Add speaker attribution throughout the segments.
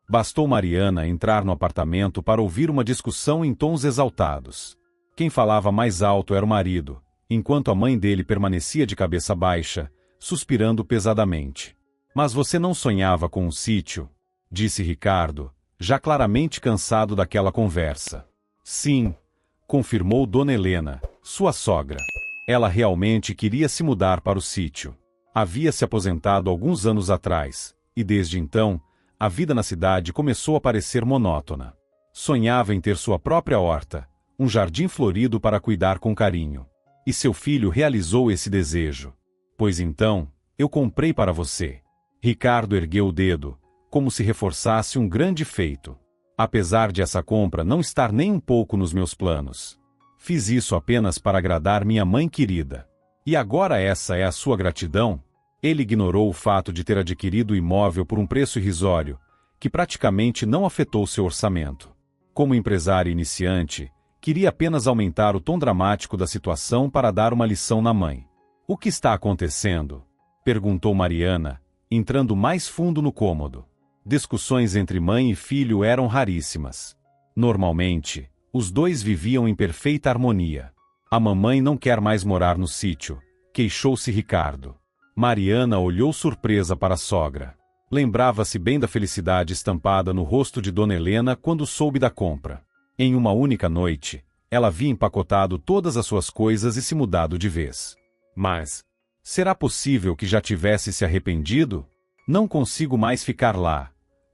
Speaker 1: Bastou Mariana entrar no apartamento para ouvir uma discussão em tons exaltados. Quem falava mais alto era o marido, enquanto a mãe dele permanecia de cabeça baixa, suspirando pesadamente. Mas você não sonhava com um sítio? Disse Ricardo, já claramente cansado daquela conversa. Sim, confirmou Dona Helena, sua sogra. Ela realmente queria se mudar para o sítio. Havia se aposentado alguns anos atrás, e desde então, a vida na cidade começou a parecer monótona. Sonhava em ter sua própria horta, um jardim florido para cuidar com carinho. E seu filho realizou esse desejo. Pois então, eu comprei para você. Ricardo ergueu o dedo, como se reforçasse um grande feito. Apesar de essa compra não estar nem um pouco nos meus planos. Fiz isso apenas para agradar minha mãe querida. E agora essa é a sua gratidão? Ele ignorou o fato de ter adquirido o imóvel por um preço irrisório, que praticamente não afetou seu orçamento. Como empresário iniciante, queria apenas aumentar o tom dramático da situação para dar uma lição na mãe. O que está acontecendo? Perguntou Mariana, entrando mais fundo no cômodo. Discussões entre mãe e filho eram raríssimas. Normalmente, os dois viviam em perfeita harmonia. A mamãe não quer mais morar no sítio, queixou-se Ricardo. Mariana olhou surpresa para a sogra. Lembrava-se bem da felicidade estampada no rosto de Dona Helena quando soube da compra. Em uma única noite, ela havia empacotado todas as suas coisas e se mudado de vez. Mas, será possível que já tivesse se arrependido? Não consigo mais ficar lá,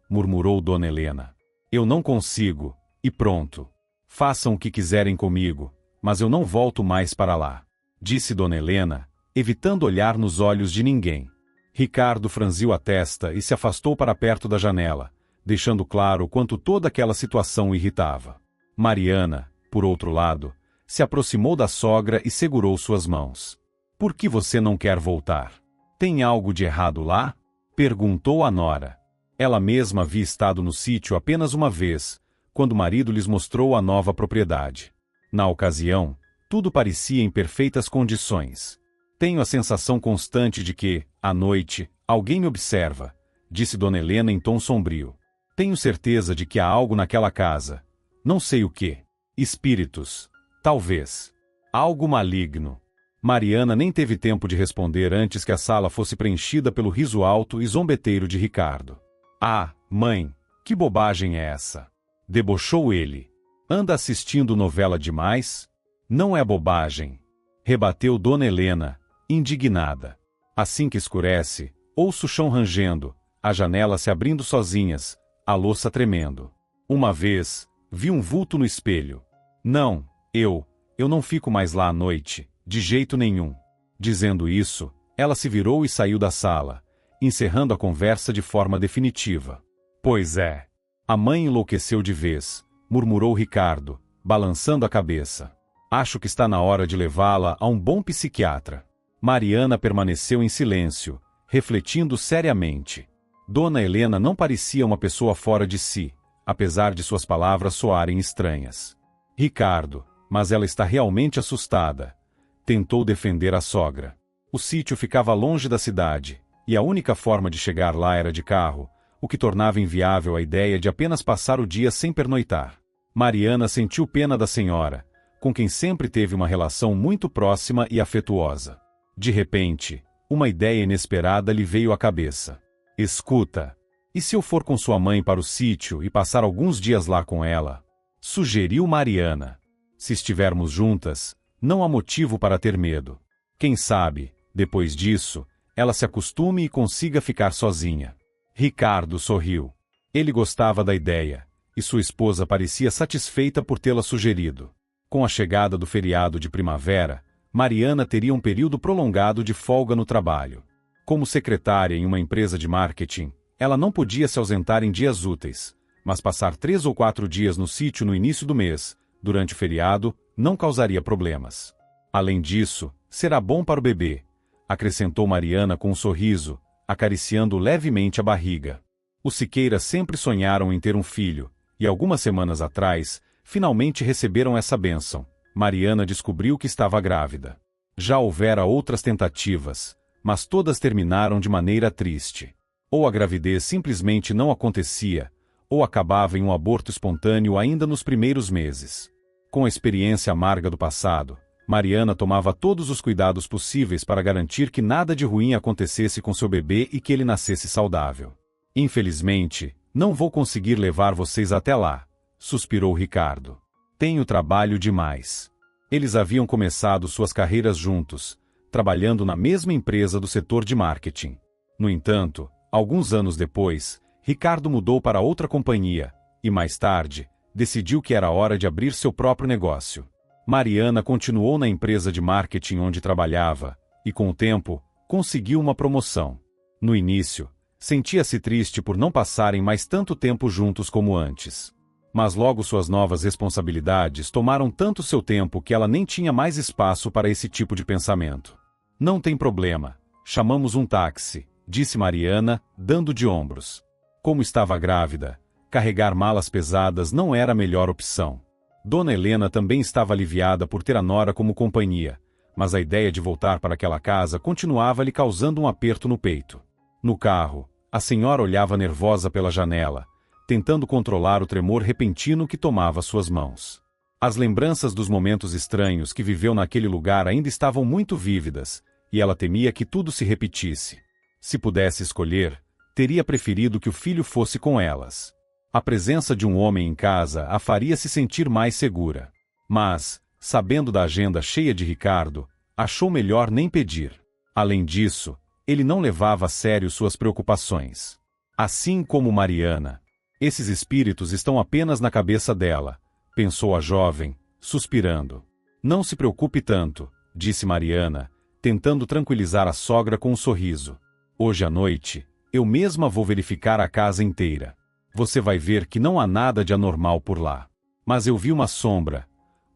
Speaker 1: murmurou Dona Helena. Eu não consigo, e pronto. Façam o que quiserem comigo, mas eu não volto mais para lá, disse Dona Helena, evitando olhar nos olhos de ninguém. Ricardo franziu a testa e se afastou para perto da janela, deixando claro o quanto toda aquela situação o irritava. Mariana, por outro lado, se aproximou da sogra e segurou suas mãos. Por que você não quer voltar? Tem algo de errado lá? Perguntou a nora. Ela mesma havia estado no sítio apenas uma vez, quando o marido lhes mostrou a nova propriedade. Na ocasião, tudo parecia em perfeitas condições. Tenho a sensação constante de que, à noite, alguém me observa, disse Dona Helena em tom sombrio. Tenho certeza de que há algo naquela casa. Não sei o que. Espíritos. Talvez. Algo maligno. Mariana nem teve tempo de responder antes que a sala fosse preenchida pelo riso alto e zombeteiro de Ricardo. Ah, mãe, que bobagem é essa? Debochou ele. Anda assistindo novela demais? Não é bobagem. Rebateu Dona Helena, indignada. Assim que escurece, ouço o chão rangendo, as janelas se abrindo sozinhas, a louça tremendo. Uma vez, vi um vulto no espelho. Não, eu não fico mais lá à noite, de jeito nenhum. Dizendo isso, ela se virou e saiu da sala, encerrando a conversa de forma definitiva. Pois é. A mãe enlouqueceu de vez, murmurou Ricardo, balançando a cabeça. Acho que está na hora de levá-la a um bom psiquiatra. Mariana permaneceu em silêncio, refletindo seriamente. Dona Helena não parecia uma pessoa fora de si, apesar de suas palavras soarem estranhas. Ricardo, mas ela está realmente assustada. Tentou defender a sogra. O sítio ficava longe da cidade, e a única forma de chegar lá era de carro, o que tornava inviável a ideia de apenas passar o dia sem pernoitar. Mariana sentiu pena da senhora, com quem sempre teve uma relação muito próxima e afetuosa. De repente, uma ideia inesperada lhe veio à cabeça. Escuta, e se eu for com sua mãe para o sítio e passar alguns dias lá com ela? Sugeriu Mariana. Se estivermos juntas, não há motivo para ter medo. Quem sabe, depois disso, ela se acostume e consiga ficar sozinha. Ricardo sorriu. Ele gostava da ideia, e sua esposa parecia satisfeita por tê-la sugerido. Com a chegada do feriado de primavera, Mariana teria um período prolongado de folga no trabalho. Como secretária em uma empresa de marketing, ela não podia se ausentar em dias úteis, mas passar 3 ou 4 dias no sítio no início do mês, durante o feriado, não causaria problemas. Além disso, será bom para o bebê, acrescentou Mariana com um sorriso, acariciando levemente a barriga. Os Siqueira sempre sonharam em ter um filho, e algumas semanas atrás, finalmente receberam essa bênção. Mariana descobriu que estava grávida. Já houvera outras tentativas, mas todas terminaram de maneira triste. Ou a gravidez simplesmente não acontecia, ou acabava em um aborto espontâneo ainda nos primeiros meses. Com a experiência amarga do passado, Mariana tomava todos os cuidados possíveis para garantir que nada de ruim acontecesse com seu bebê e que ele nascesse saudável. Infelizmente, não vou conseguir levar vocês até lá, suspirou Ricardo. Tenho trabalho demais. Eles haviam começado suas carreiras juntos, trabalhando na mesma empresa do setor de marketing. No entanto, alguns anos depois, Ricardo mudou para outra companhia, e mais tarde, decidiu que era hora de abrir seu próprio negócio. Mariana continuou na empresa de marketing onde trabalhava, e com o tempo, conseguiu uma promoção. No início, sentia-se triste por não passarem mais tanto tempo juntos como antes. Mas logo suas novas responsabilidades tomaram tanto seu tempo que ela nem tinha mais espaço para esse tipo de pensamento. Não tem problema, chamamos um táxi, disse Mariana, dando de ombros. Como estava grávida, carregar malas pesadas não era a melhor opção. Dona Helena também estava aliviada por ter a nora como companhia, mas a ideia de voltar para aquela casa continuava lhe causando um aperto no peito. No carro, a senhora olhava nervosa pela janela, tentando controlar o tremor repentino que tomava suas mãos. As lembranças dos momentos estranhos que viveu naquele lugar ainda estavam muito vívidas, e ela temia que tudo se repetisse. Se pudesse escolher, teria preferido que o filho fosse com elas. A presença de um homem em casa a faria se sentir mais segura. Mas, sabendo da agenda cheia de Ricardo, achou melhor nem pedir. Além disso, ele não levava a sério suas preocupações. Assim como Mariana. Esses espíritos estão apenas na cabeça dela, pensou a jovem, suspirando. Não se preocupe tanto, disse Mariana, tentando tranquilizar a sogra com um sorriso. Hoje à noite, eu mesma vou verificar a casa inteira. Você vai ver que não há nada de anormal por lá. Mas eu vi uma sombra,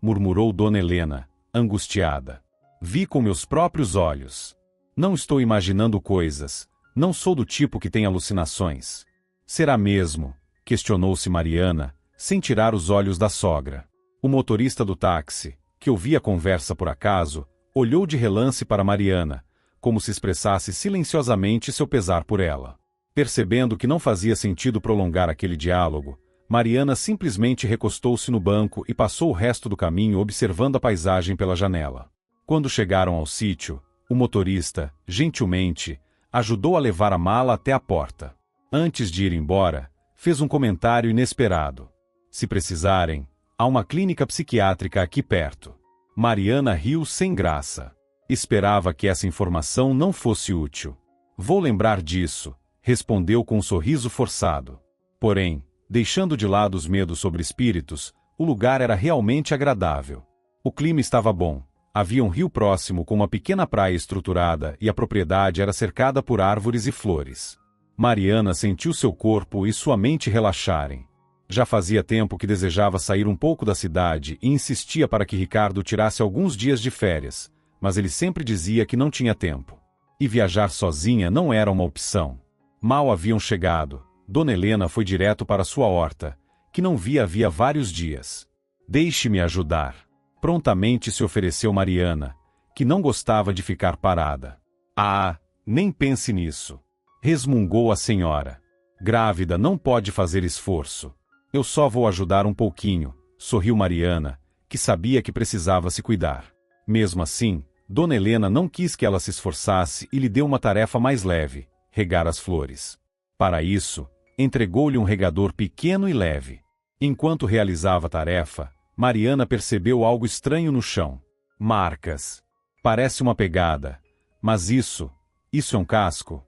Speaker 1: murmurou Dona Helena, angustiada. Vi com meus próprios olhos. Não estou imaginando coisas, não sou do tipo que tem alucinações. Será mesmo? Questionou-se Mariana, sem tirar os olhos da sogra. O motorista do táxi, que ouvia a conversa por acaso, olhou de relance para Mariana, como se expressasse silenciosamente seu pesar por ela. Percebendo que não fazia sentido prolongar aquele diálogo, Mariana simplesmente recostou-se no banco e passou o resto do caminho observando a paisagem pela janela. Quando chegaram ao sítio, o motorista, gentilmente, ajudou a levar a mala até a porta. Antes de ir embora, fez um comentário inesperado. Se precisarem, há uma clínica psiquiátrica aqui perto. Mariana riu sem graça. Esperava que essa informação não fosse útil. Vou lembrar disso, respondeu com um sorriso forçado. Porém, deixando de lado os medos sobre espíritos, o lugar era realmente agradável. O clima estava bom, havia um rio próximo com uma pequena praia estruturada e a propriedade era cercada por árvores e flores. Mariana sentiu seu corpo e sua mente relaxarem. Já fazia tempo que desejava sair um pouco da cidade e insistia para que Ricardo tirasse alguns dias de férias, mas ele sempre dizia que não tinha tempo. E viajar sozinha não era uma opção. Mal haviam chegado, Dona Helena foi direto para sua horta, que não via havia vários dias. Deixe-me ajudar. Prontamente se ofereceu Mariana, que não gostava de ficar parada. Ah, nem pense nisso. Resmungou a senhora. Grávida não pode fazer esforço. Eu só vou ajudar um pouquinho, sorriu Mariana, que sabia que precisava se cuidar. Mesmo assim, Dona Helena não quis que ela se esforçasse e lhe deu uma tarefa mais leve, regar as flores. Para isso, entregou-lhe um regador pequeno e leve. Enquanto realizava a tarefa, Mariana percebeu algo estranho no chão. Marcas. Parece uma pegada. Mas isso é um casco?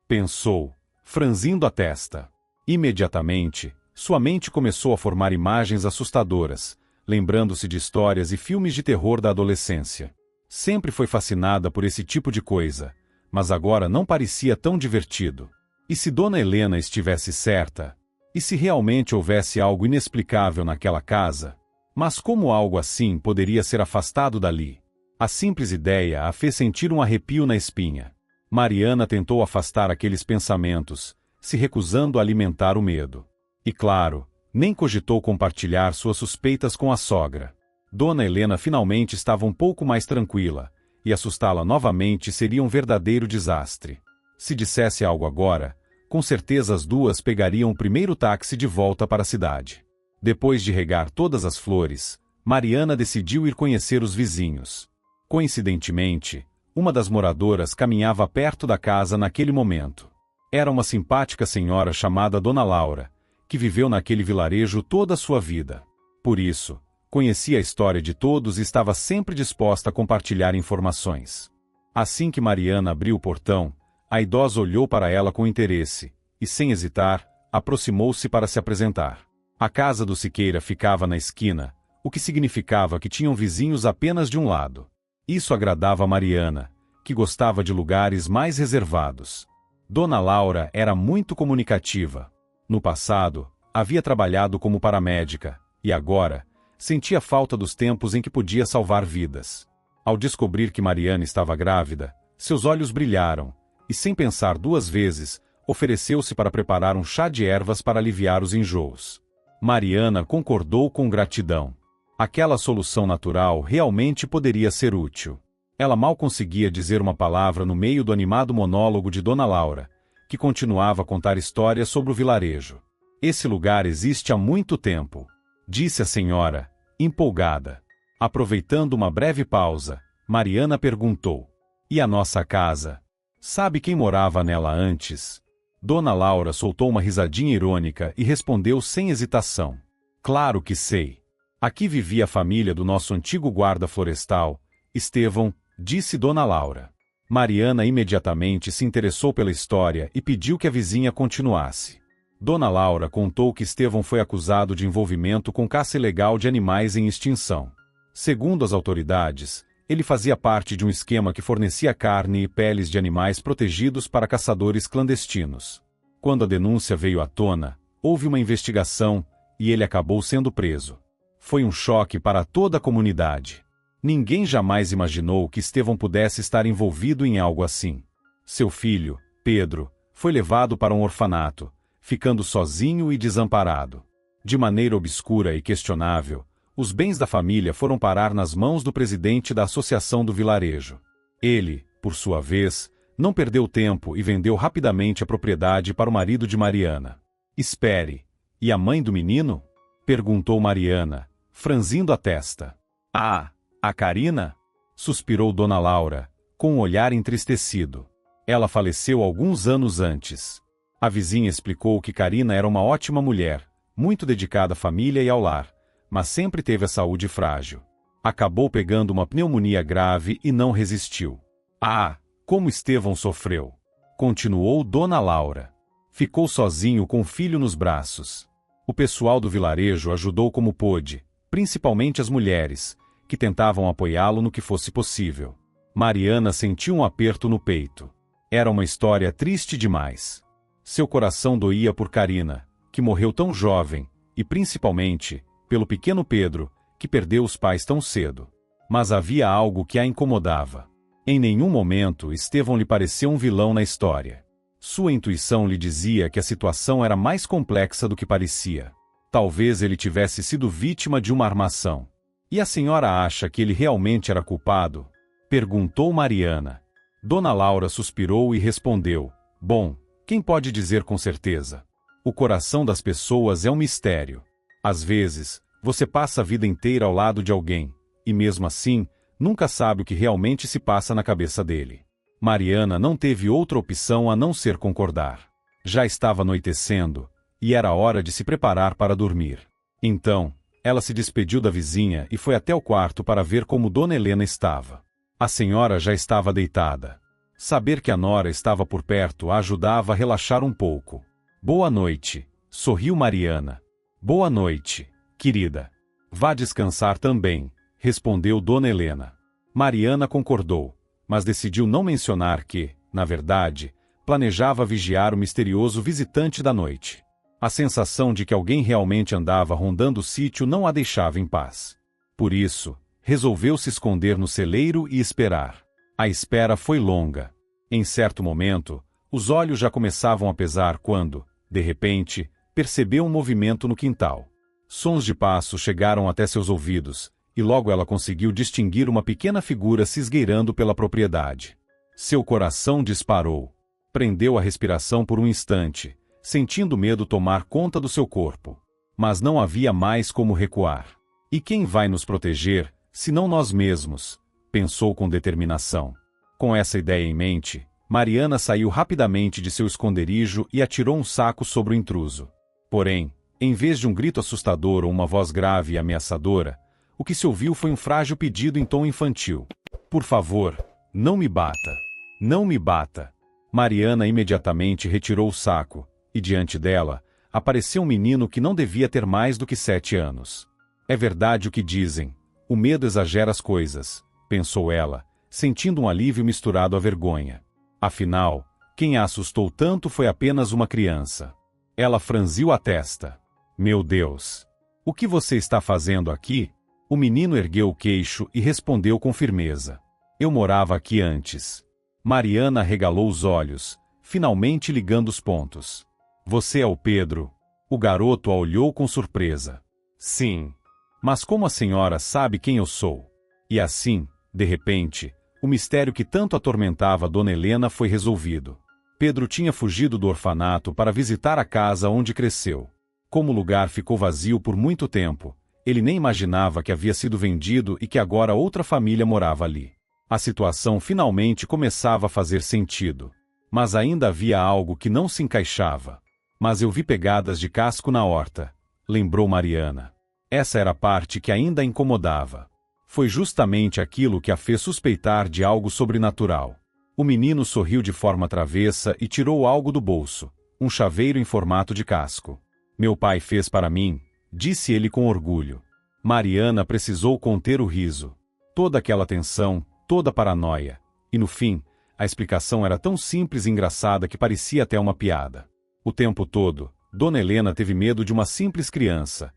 Speaker 1: Pensou, franzindo a testa. Imediatamente, sua mente começou a formar imagens assustadoras, lembrando-se de histórias e filmes de terror da adolescência. Sempre foi fascinada por esse tipo de coisa, mas agora não parecia tão divertido. E se Dona Helena estivesse certa? E se realmente houvesse algo inexplicável naquela casa? Mas como algo assim poderia ser afastado dali? A simples ideia a fez sentir um arrepio na espinha. Mariana tentou afastar aqueles pensamentos, se recusando a alimentar o medo. E claro, nem cogitou compartilhar suas suspeitas com a sogra. Dona Helena finalmente estava um pouco mais tranquila, e assustá-la novamente seria um verdadeiro desastre. Se dissesse algo agora, Com certeza as duas pegariam o primeiro táxi de volta para a cidade. Depois de regar todas as flores, Mariana decidiu ir conhecer os vizinhos. Coincidentemente, uma das moradoras caminhava perto da casa naquele momento. Era uma simpática senhora chamada Dona Laura, que viveu naquele vilarejo toda a sua vida. Por isso, conhecia a história de todos e estava sempre disposta a compartilhar informações. Assim que Mariana abriu o portão, a idosa olhou para ela com interesse, e sem hesitar, aproximou-se para se apresentar. A casa do Siqueira ficava na esquina, o que significava que tinham vizinhos apenas de um lado. Isso agradava a Mariana, que gostava de lugares mais reservados. Dona Laura era muito comunicativa. No passado, havia trabalhado como paramédica, e agora, sentia falta dos tempos em que podia salvar vidas. Ao descobrir que Mariana estava grávida, seus olhos brilharam, e sem pensar duas vezes, ofereceu-se para preparar um chá de ervas para aliviar os enjoos. Mariana concordou com gratidão. Aquela solução natural realmente poderia ser útil. Ela mal conseguia dizer uma palavra no meio do animado monólogo de Dona Laura, que continuava a contar histórias sobre o vilarejo. Esse lugar existe há muito tempo, disse a senhora, empolgada. Aproveitando uma breve pausa, Mariana perguntou: e a nossa casa? Sabe quem morava nela antes? Dona Laura soltou uma risadinha irônica e respondeu sem hesitação: claro que sei. Aqui vivia a família do nosso antigo guarda florestal, Estevão, disse Dona Laura. Mariana imediatamente se interessou pela história e pediu que a vizinha continuasse. Dona Laura contou que Estevão foi acusado de envolvimento com caça ilegal de animais em extinção. Segundo as autoridades, ele fazia parte de um esquema que fornecia carne e peles de animais protegidos para caçadores clandestinos. Quando a denúncia veio à tona, houve uma investigação e ele acabou sendo preso. Foi um choque para toda a comunidade. Ninguém jamais imaginou que Estevão pudesse estar envolvido em algo assim. Seu filho, Pedro, foi levado para um orfanato, ficando sozinho e desamparado. De maneira obscura e questionável, os bens da família foram parar nas mãos do presidente da associação do vilarejo. Ele, por sua vez, não perdeu tempo e vendeu rapidamente a propriedade para o marido de Mariana. Espere, e a mãe do menino? Perguntou Mariana, franzindo a testa. Ah, a Carina? Suspirou Dona Laura, com um olhar entristecido. Ela faleceu alguns anos antes. A vizinha explicou que Carina era uma ótima mulher, muito dedicada à família e ao lar, mas sempre teve a saúde frágil. Acabou pegando uma pneumonia grave e não resistiu. Ah, como Estevão sofreu! Continuou Dona Laura. Ficou sozinho com o filho nos braços. O pessoal do vilarejo ajudou como pôde, principalmente as mulheres, que tentavam apoiá-lo no que fosse possível. Mariana sentiu um aperto no peito. Era uma história triste demais. Seu coração doía por Carina, que morreu tão jovem, e principalmente, pelo pequeno Pedro, que perdeu os pais tão cedo. Mas havia algo que a incomodava. Em nenhum momento Estevão lhe pareceu um vilão na história. Sua intuição lhe dizia que a situação era mais complexa do que parecia. Talvez ele tivesse sido vítima de uma armação. E a senhora acha que ele realmente era culpado? Perguntou Mariana. Dona Laura suspirou e respondeu: bom, quem pode dizer com certeza? O coração das pessoas é um mistério. Às vezes, você passa a vida inteira ao lado de alguém, e mesmo assim, nunca sabe o que realmente se passa na cabeça dele. Mariana não teve outra opção a não ser concordar. Já estava anoitecendo, e era hora de se preparar para dormir. Então, ela se despediu da vizinha e foi até o quarto para ver como Dona Helena estava. A senhora já estava deitada. Saber que a nora estava por perto a ajudava a relaxar um pouco. Boa noite, sorriu Mariana. Boa noite, querida. Vá descansar também, respondeu Dona Helena. Mariana concordou, mas decidiu não mencionar que, na verdade, planejava vigiar o misterioso visitante da noite. A sensação de que alguém realmente andava rondando o sítio não a deixava em paz. Por isso, resolveu se esconder no celeiro e esperar. A espera foi longa. Em certo momento, os olhos já começavam a pesar quando, de repente, percebeu um movimento no quintal. Sons de passos chegaram até seus ouvidos, e logo ela conseguiu distinguir uma pequena figura se esgueirando pela propriedade. Seu coração disparou. Prendeu a respiração por um instante, sentindo o medo tomar conta do seu corpo. Mas não havia mais como recuar. E quem vai nos proteger, senão nós mesmos? Pensou com determinação. Com essa ideia em mente, Mariana saiu rapidamente de seu esconderijo e atirou um saco sobre o intruso. Porém, em vez de um grito assustador ou uma voz grave e ameaçadora, o que se ouviu foi um frágil pedido em tom infantil. Por favor, não me bata. Não me bata. Mariana imediatamente retirou o saco, e diante dela, apareceu um menino que não devia ter mais do que 7 anos. É verdade o que dizem, o medo exagera as coisas, pensou ela, sentindo um alívio misturado à vergonha. Afinal, quem a assustou tanto foi apenas uma criança. Ela franziu a testa. Meu Deus! O que você está fazendo aqui? O menino ergueu o queixo e respondeu com firmeza. Eu morava aqui antes. Mariana arregalou os olhos, finalmente ligando os pontos. Você é o Pedro? O garoto a olhou com surpresa. Sim. Mas como a senhora sabe quem eu sou? E assim, de repente, o mistério que tanto atormentava Dona Helena foi resolvido. Pedro tinha fugido do orfanato para visitar a casa onde cresceu. Como o lugar ficou vazio por muito tempo, ele nem imaginava que havia sido vendido e que agora outra família morava ali. A situação finalmente começava a fazer sentido. Mas ainda havia algo que não se encaixava. Mas eu vi pegadas de casco na horta, lembrou Mariana. Essa era a parte que ainda a incomodava. Foi justamente aquilo que a fez suspeitar de algo sobrenatural. O menino sorriu de forma travessa e tirou algo do bolso, um chaveiro em formato de casco. Meu pai fez para mim, disse ele com orgulho. Mariana precisou conter o riso. Toda aquela tensão, toda a paranoia. E no fim, a explicação era tão simples e engraçada que parecia até uma piada. O tempo todo, Dona Helena teve medo de uma simples criança.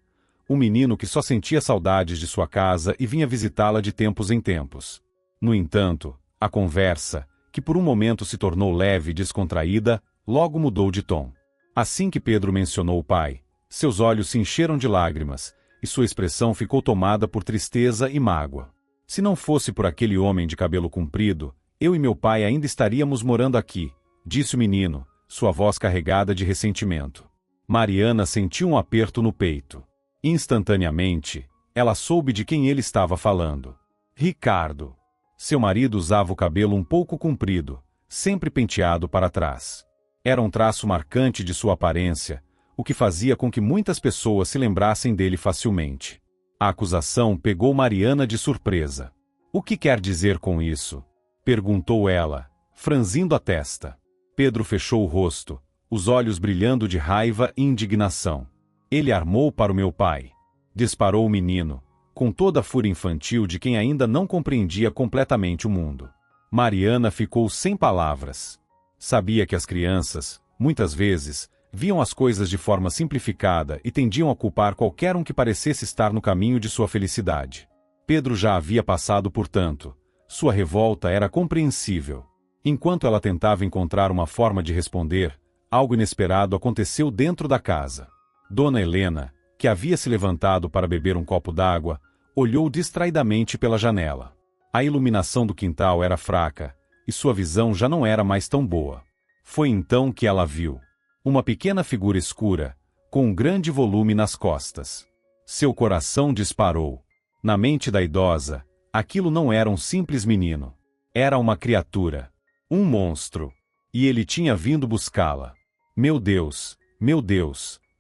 Speaker 1: Um menino que só sentia saudades de sua casa e vinha visitá-la de tempos em tempos. No entanto, a conversa, que por um momento se tornou leve e descontraída, logo mudou de tom. Assim que Pedro mencionou o pai, seus olhos se encheram de lágrimas, e sua expressão ficou tomada por tristeza e mágoa. Se não fosse por aquele homem de cabelo comprido, eu e meu pai ainda estaríamos morando aqui, disse o menino, sua voz carregada de ressentimento. Mariana sentiu um aperto no peito. Instantaneamente, ela soube de quem ele estava falando. Ricardo. Seu marido usava o cabelo um pouco comprido, sempre penteado para trás. Era um traço marcante de sua aparência, o que fazia com que muitas pessoas se lembrassem dele facilmente. A acusação pegou Mariana de surpresa. O que quer dizer com isso? Perguntou ela, franzindo a testa. Pedro fechou o rosto, os olhos brilhando de raiva e indignação. Ele armou para o meu pai. Disparou o menino, com toda a fúria infantil de quem ainda não compreendia completamente o mundo. Mariana ficou sem palavras. Sabia que as crianças, muitas vezes, viam as coisas de forma simplificada e tendiam a culpar qualquer um que parecesse estar no caminho de sua felicidade. Pedro já havia passado por tanto. Sua revolta era compreensível. Enquanto ela tentava encontrar uma forma de responder, algo inesperado aconteceu dentro da casa. Dona Helena, que havia se levantado para beber um copo d'água, olhou distraidamente pela janela. A iluminação do quintal era fraca, e sua visão já não era mais tão boa. Foi então que ela viu uma pequena figura escura, com um grande volume nas costas. Seu coração disparou. Na mente da idosa, aquilo não era um simples menino. Era uma criatura. Um monstro. E ele tinha vindo buscá-la. Meu Deus,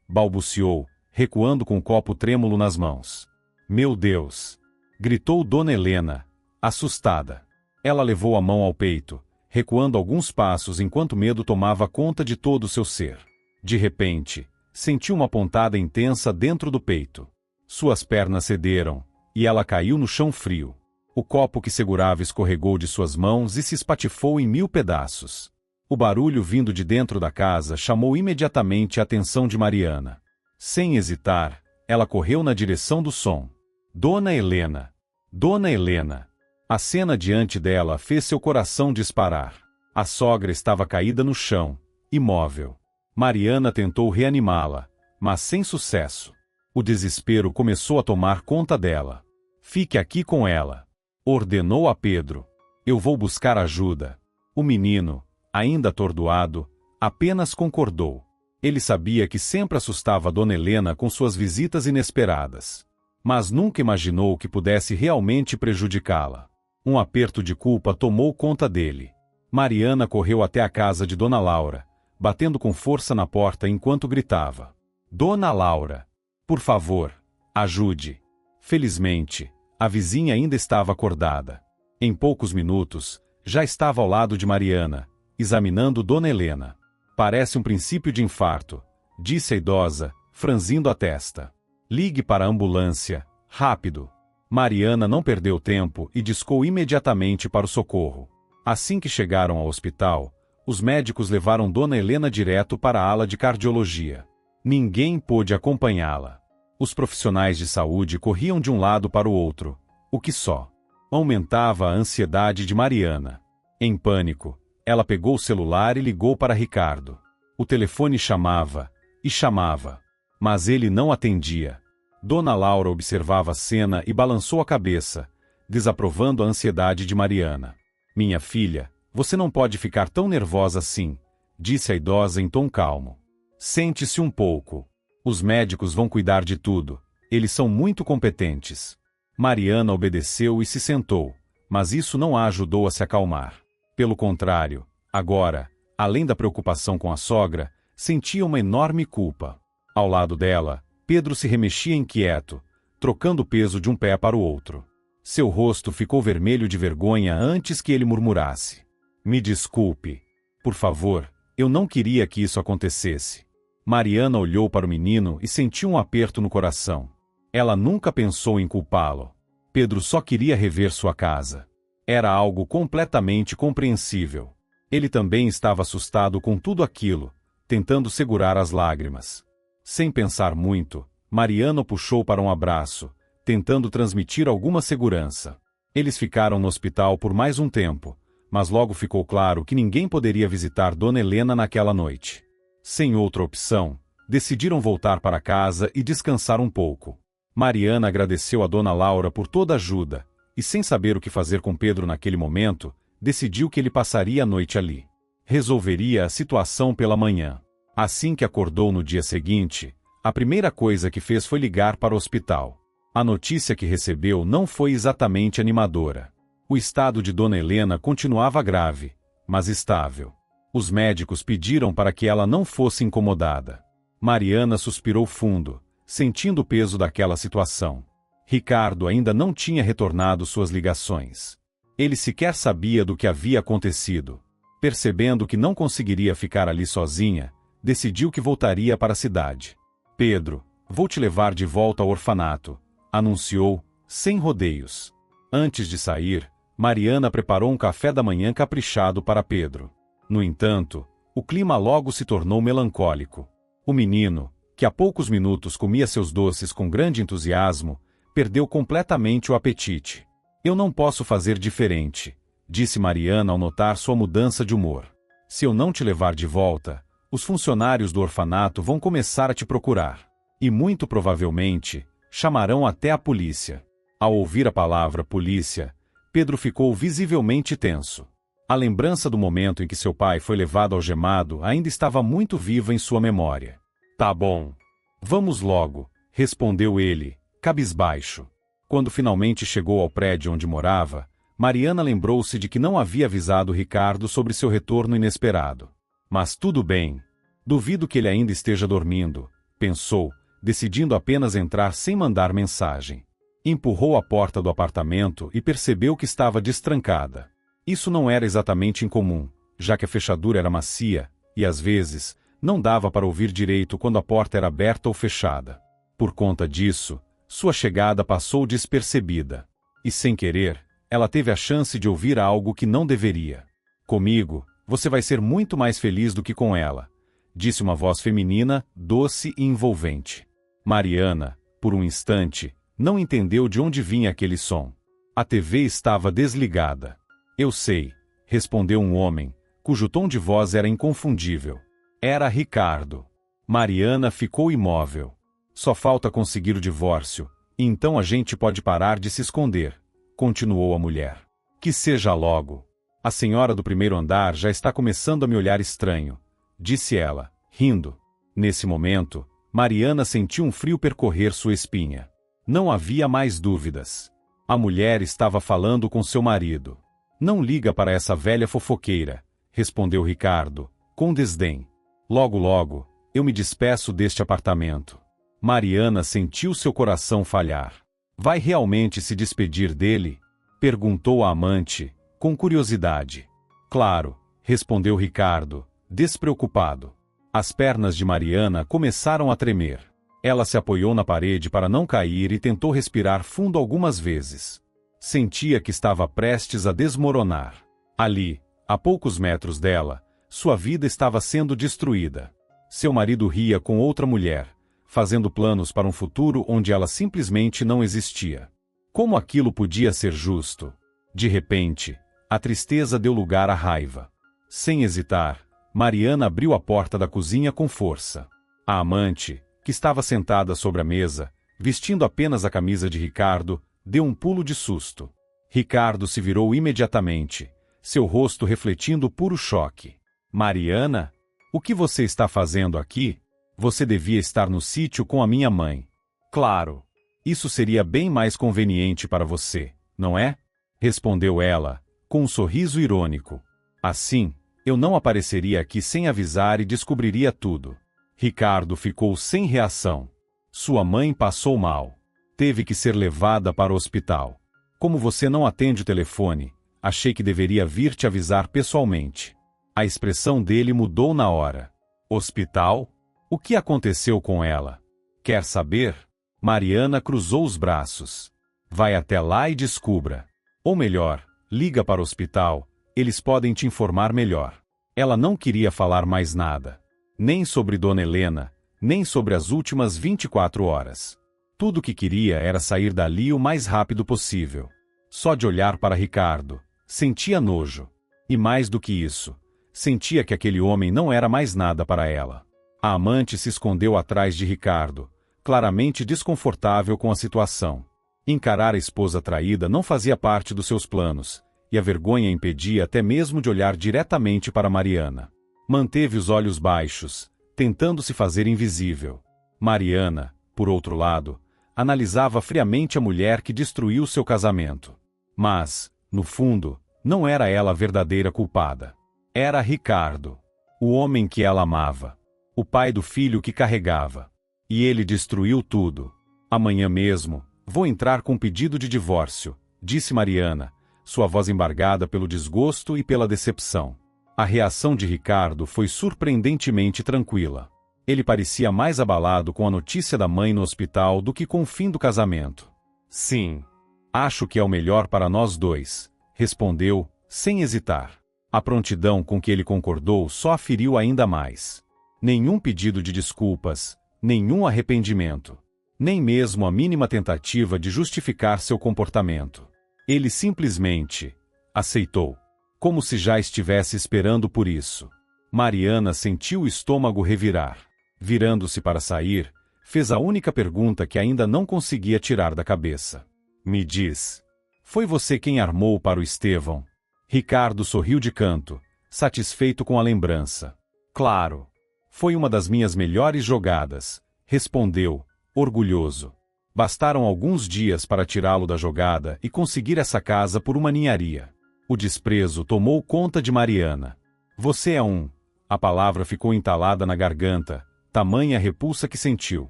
Speaker 1: balbuciou, recuando com o copo trêmulo nas mãos. Meu Deus! Gritou Dona Helena, assustada. Ela levou a mão ao peito, recuando alguns passos enquanto o medo tomava conta de todo o seu ser. De repente, sentiu uma pontada intensa dentro do peito. Suas pernas cederam, e ela caiu no chão frio. O copo que segurava escorregou de suas mãos e se espatifou em 1000 pedaços. O barulho vindo de dentro da casa chamou imediatamente a atenção de Mariana. Sem hesitar, ela correu na direção do som. Dona Helena! Dona Helena! A cena diante dela fez seu coração disparar. A sogra estava caída no chão, imóvel. Mariana tentou reanimá-la, mas sem sucesso. O desespero começou a tomar conta dela. Fique aqui com ela, ordenou a Pedro. Eu vou buscar ajuda. O menino, Ainda atordoado, apenas concordou. Ele sabia que sempre assustava Dona Helena com suas visitas inesperadas. Mas nunca imaginou que pudesse realmente prejudicá-la. Um aperto de culpa tomou conta dele. Mariana correu até a casa de Dona Laura, batendo com força na porta enquanto gritava: Dona Laura, por favor, ajude. Felizmente, a vizinha ainda estava acordada. Em poucos minutos, já estava ao lado de Mariana, examinando Dona Helena. Parece um princípio de infarto, disse a idosa, franzindo a testa. Ligue para a ambulância, rápido. Mariana não perdeu tempo e discou imediatamente para o socorro. Assim que chegaram ao hospital, os médicos levaram Dona Helena direto para a ala de cardiologia. Ninguém pôde acompanhá-la. Os profissionais de saúde corriam de um lado para o outro, o que só aumentava a ansiedade de Mariana. Em pânico, ela pegou o celular e ligou para Ricardo. O telefone chamava e chamava, mas ele não atendia. Dona Laura observava a cena e balançou a cabeça, desaprovando a ansiedade de Mariana. Minha filha, você não pode ficar tão nervosa assim, disse a idosa em tom calmo. Sente-se um pouco. Os médicos vão cuidar de tudo. Eles são muito competentes. Mariana obedeceu e se sentou, mas isso não a ajudou a se acalmar. Pelo contrário, agora, além da preocupação com a sogra, sentia uma enorme culpa. Ao lado dela, Pedro se remexia inquieto, trocando o peso de um pé para o outro. Seu rosto ficou vermelho de vergonha antes que ele murmurasse: Me desculpe. Por favor, eu não queria que isso acontecesse. Mariana olhou para o menino e sentiu um aperto no coração. Ela nunca pensou em culpá-lo. Pedro só queria rever sua casa. Era algo completamente compreensível. Ele também estava assustado com tudo aquilo, tentando segurar as lágrimas. Sem pensar muito, Mariana o puxou para um abraço, tentando transmitir alguma segurança. Eles ficaram no hospital por mais um tempo, mas logo ficou claro que ninguém poderia visitar Dona Helena naquela noite. Sem outra opção, decidiram voltar para casa e descansar um pouco. Mariana agradeceu a Dona Laura por toda a ajuda, e sem saber o que fazer com Pedro naquele momento, decidiu que ele passaria a noite ali. Resolveria a situação pela manhã. Assim que acordou no dia seguinte, a primeira coisa que fez foi ligar para o hospital. A notícia que recebeu não foi exatamente animadora. O estado de Dona Helena continuava grave, mas estável. Os médicos pediram para que ela não fosse incomodada. Mariana suspirou fundo, sentindo o peso daquela situação. Ricardo ainda não tinha retornado suas ligações. Ele sequer sabia do que havia acontecido. Percebendo que não conseguiria ficar ali sozinha, decidiu que voltaria para a cidade. Pedro, vou te levar de volta ao orfanato, anunciou, sem rodeios. Antes de sair, Mariana preparou um café da manhã caprichado para Pedro. No entanto, o clima logo se tornou melancólico. O menino, que há poucos minutos comia seus doces com grande entusiasmo, perdeu completamente o apetite. Eu não posso fazer diferente, disse Mariana ao notar sua mudança de humor. Se eu não te levar de volta, os funcionários do orfanato vão começar a te procurar. E muito provavelmente, chamarão até a polícia. Ao ouvir a palavra polícia, Pedro ficou visivelmente tenso. A lembrança do momento em que seu pai foi levado algemado ainda estava muito viva em sua memória. Tá bom. Vamos logo, respondeu ele, cabisbaixo. Quando finalmente chegou ao prédio onde morava, Mariana lembrou-se de que não havia avisado Ricardo sobre seu retorno inesperado. Mas tudo bem. Duvido que ele ainda esteja dormindo, pensou, decidindo apenas entrar sem mandar mensagem. Empurrou a porta do apartamento e percebeu que estava destrancada. Isso não era exatamente incomum, já que a fechadura era macia, e às vezes, não dava para ouvir direito quando a porta era aberta ou fechada. Por conta disso, sua chegada passou despercebida. E sem querer, ela teve a chance de ouvir algo que não deveria. Comigo, você vai ser muito mais feliz do que com ela, disse uma voz feminina, doce e envolvente. Mariana, por um instante, não entendeu de onde vinha aquele som. A TV estava desligada. Eu sei, respondeu um homem, cujo tom de voz era inconfundível. Era Ricardo. Mariana ficou imóvel. Só falta conseguir o divórcio, e então a gente pode parar de se esconder, continuou a mulher. Que seja logo. A senhora do primeiro andar já está começando a me olhar estranho, disse ela, rindo. Nesse momento, Mariana sentiu um frio percorrer sua espinha. Não havia mais dúvidas. A mulher estava falando com seu marido. Não liga para essa velha fofoqueira, respondeu Ricardo, com desdém. Logo logo, eu me despeço deste apartamento. Mariana sentiu seu coração falhar. Vai realmente se despedir dele? Perguntou a amante, com curiosidade. Claro, respondeu Ricardo, despreocupado. As pernas de Mariana começaram a tremer. Ela se apoiou na parede para não cair e tentou respirar fundo algumas vezes. Sentia que estava prestes a desmoronar. Ali, a poucos metros dela, sua vida estava sendo destruída. Seu marido ria com outra mulher, fazendo planos para um futuro onde ela simplesmente não existia. Como aquilo podia ser justo? De repente, a tristeza deu lugar à raiva. Sem hesitar, Mariana abriu a porta da cozinha com força. A amante, que estava sentada sobre a mesa, vestindo apenas a camisa de Ricardo, deu um pulo de susto. Ricardo se virou imediatamente, seu rosto refletindo puro choque. Mariana? O que você está fazendo aqui? Você devia estar no sítio com a minha mãe. Claro. Isso seria bem mais conveniente para você, não é? Respondeu ela, com um sorriso irônico. Assim, eu não apareceria aqui sem avisar e descobriria tudo. Ricardo ficou sem reação. Sua mãe passou mal. Teve que ser levada para o hospital. Como você não atende o telefone, achei que deveria vir te avisar pessoalmente. A expressão dele mudou na hora. Hospital? O que aconteceu com ela? Quer saber? Mariana cruzou os braços. Vai até lá e descubra. Ou melhor, liga para o hospital, eles podem te informar melhor. Ela não queria falar mais nada. Nem sobre Dona Helena, nem sobre as últimas 24 horas. Tudo o que queria era sair dali o mais rápido possível. Só de olhar para Ricardo, sentia nojo. E mais do que isso, sentia que aquele homem não era mais nada para ela. A amante se escondeu atrás de Ricardo, claramente desconfortável com a situação. Encarar a esposa traída não fazia parte dos seus planos, e a vergonha impedia até mesmo de olhar diretamente para Mariana. Manteve os olhos baixos, tentando se fazer invisível. Mariana, por outro lado, analisava friamente a mulher que destruiu seu casamento. Mas, no fundo, não era ela a verdadeira culpada. Era Ricardo, o homem que ela amava, o pai do filho que carregava. E ele destruiu tudo. Amanhã mesmo, vou entrar com pedido de divórcio, disse Mariana, sua voz embargada pelo desgosto e pela decepção. A reação de Ricardo foi surpreendentemente tranquila. Ele parecia mais abalado com a notícia da mãe no hospital do que com o fim do casamento. Sim, acho que é o melhor para nós dois, respondeu, sem hesitar. A prontidão com que ele concordou só a feriu ainda mais. Nenhum pedido de desculpas, nenhum arrependimento, nem mesmo a mínima tentativa de justificar seu comportamento. Ele simplesmente aceitou, como se já estivesse esperando por isso. Mariana sentiu o estômago revirar. Virando-se para sair, fez a única pergunta que ainda não conseguia tirar da cabeça. Me diz, foi você quem armou para o Estevão? Ricardo sorriu de canto, satisfeito com a lembrança. Claro. Foi uma das minhas melhores jogadas, respondeu, orgulhoso. Bastaram alguns dias para tirá-lo da jogada e conseguir essa casa por uma ninharia. O desprezo tomou conta de Mariana. Você é um... A palavra ficou entalada na garganta, tamanha repulsa que sentiu.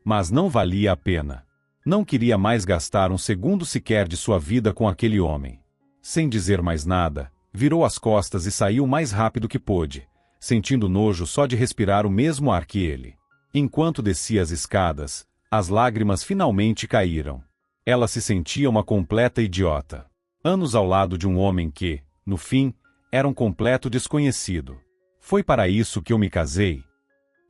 Speaker 1: Mas não valia a pena. Não queria mais gastar um segundo sequer de sua vida com aquele homem. Sem dizer mais nada, virou as costas e saiu o mais rápido que pôde, sentindo nojo só de respirar o mesmo ar que ele. Enquanto descia as escadas, as lágrimas finalmente caíram. Ela se sentia uma completa idiota. Anos ao lado de um homem que, no fim, era um completo desconhecido. Foi para isso que eu me casei?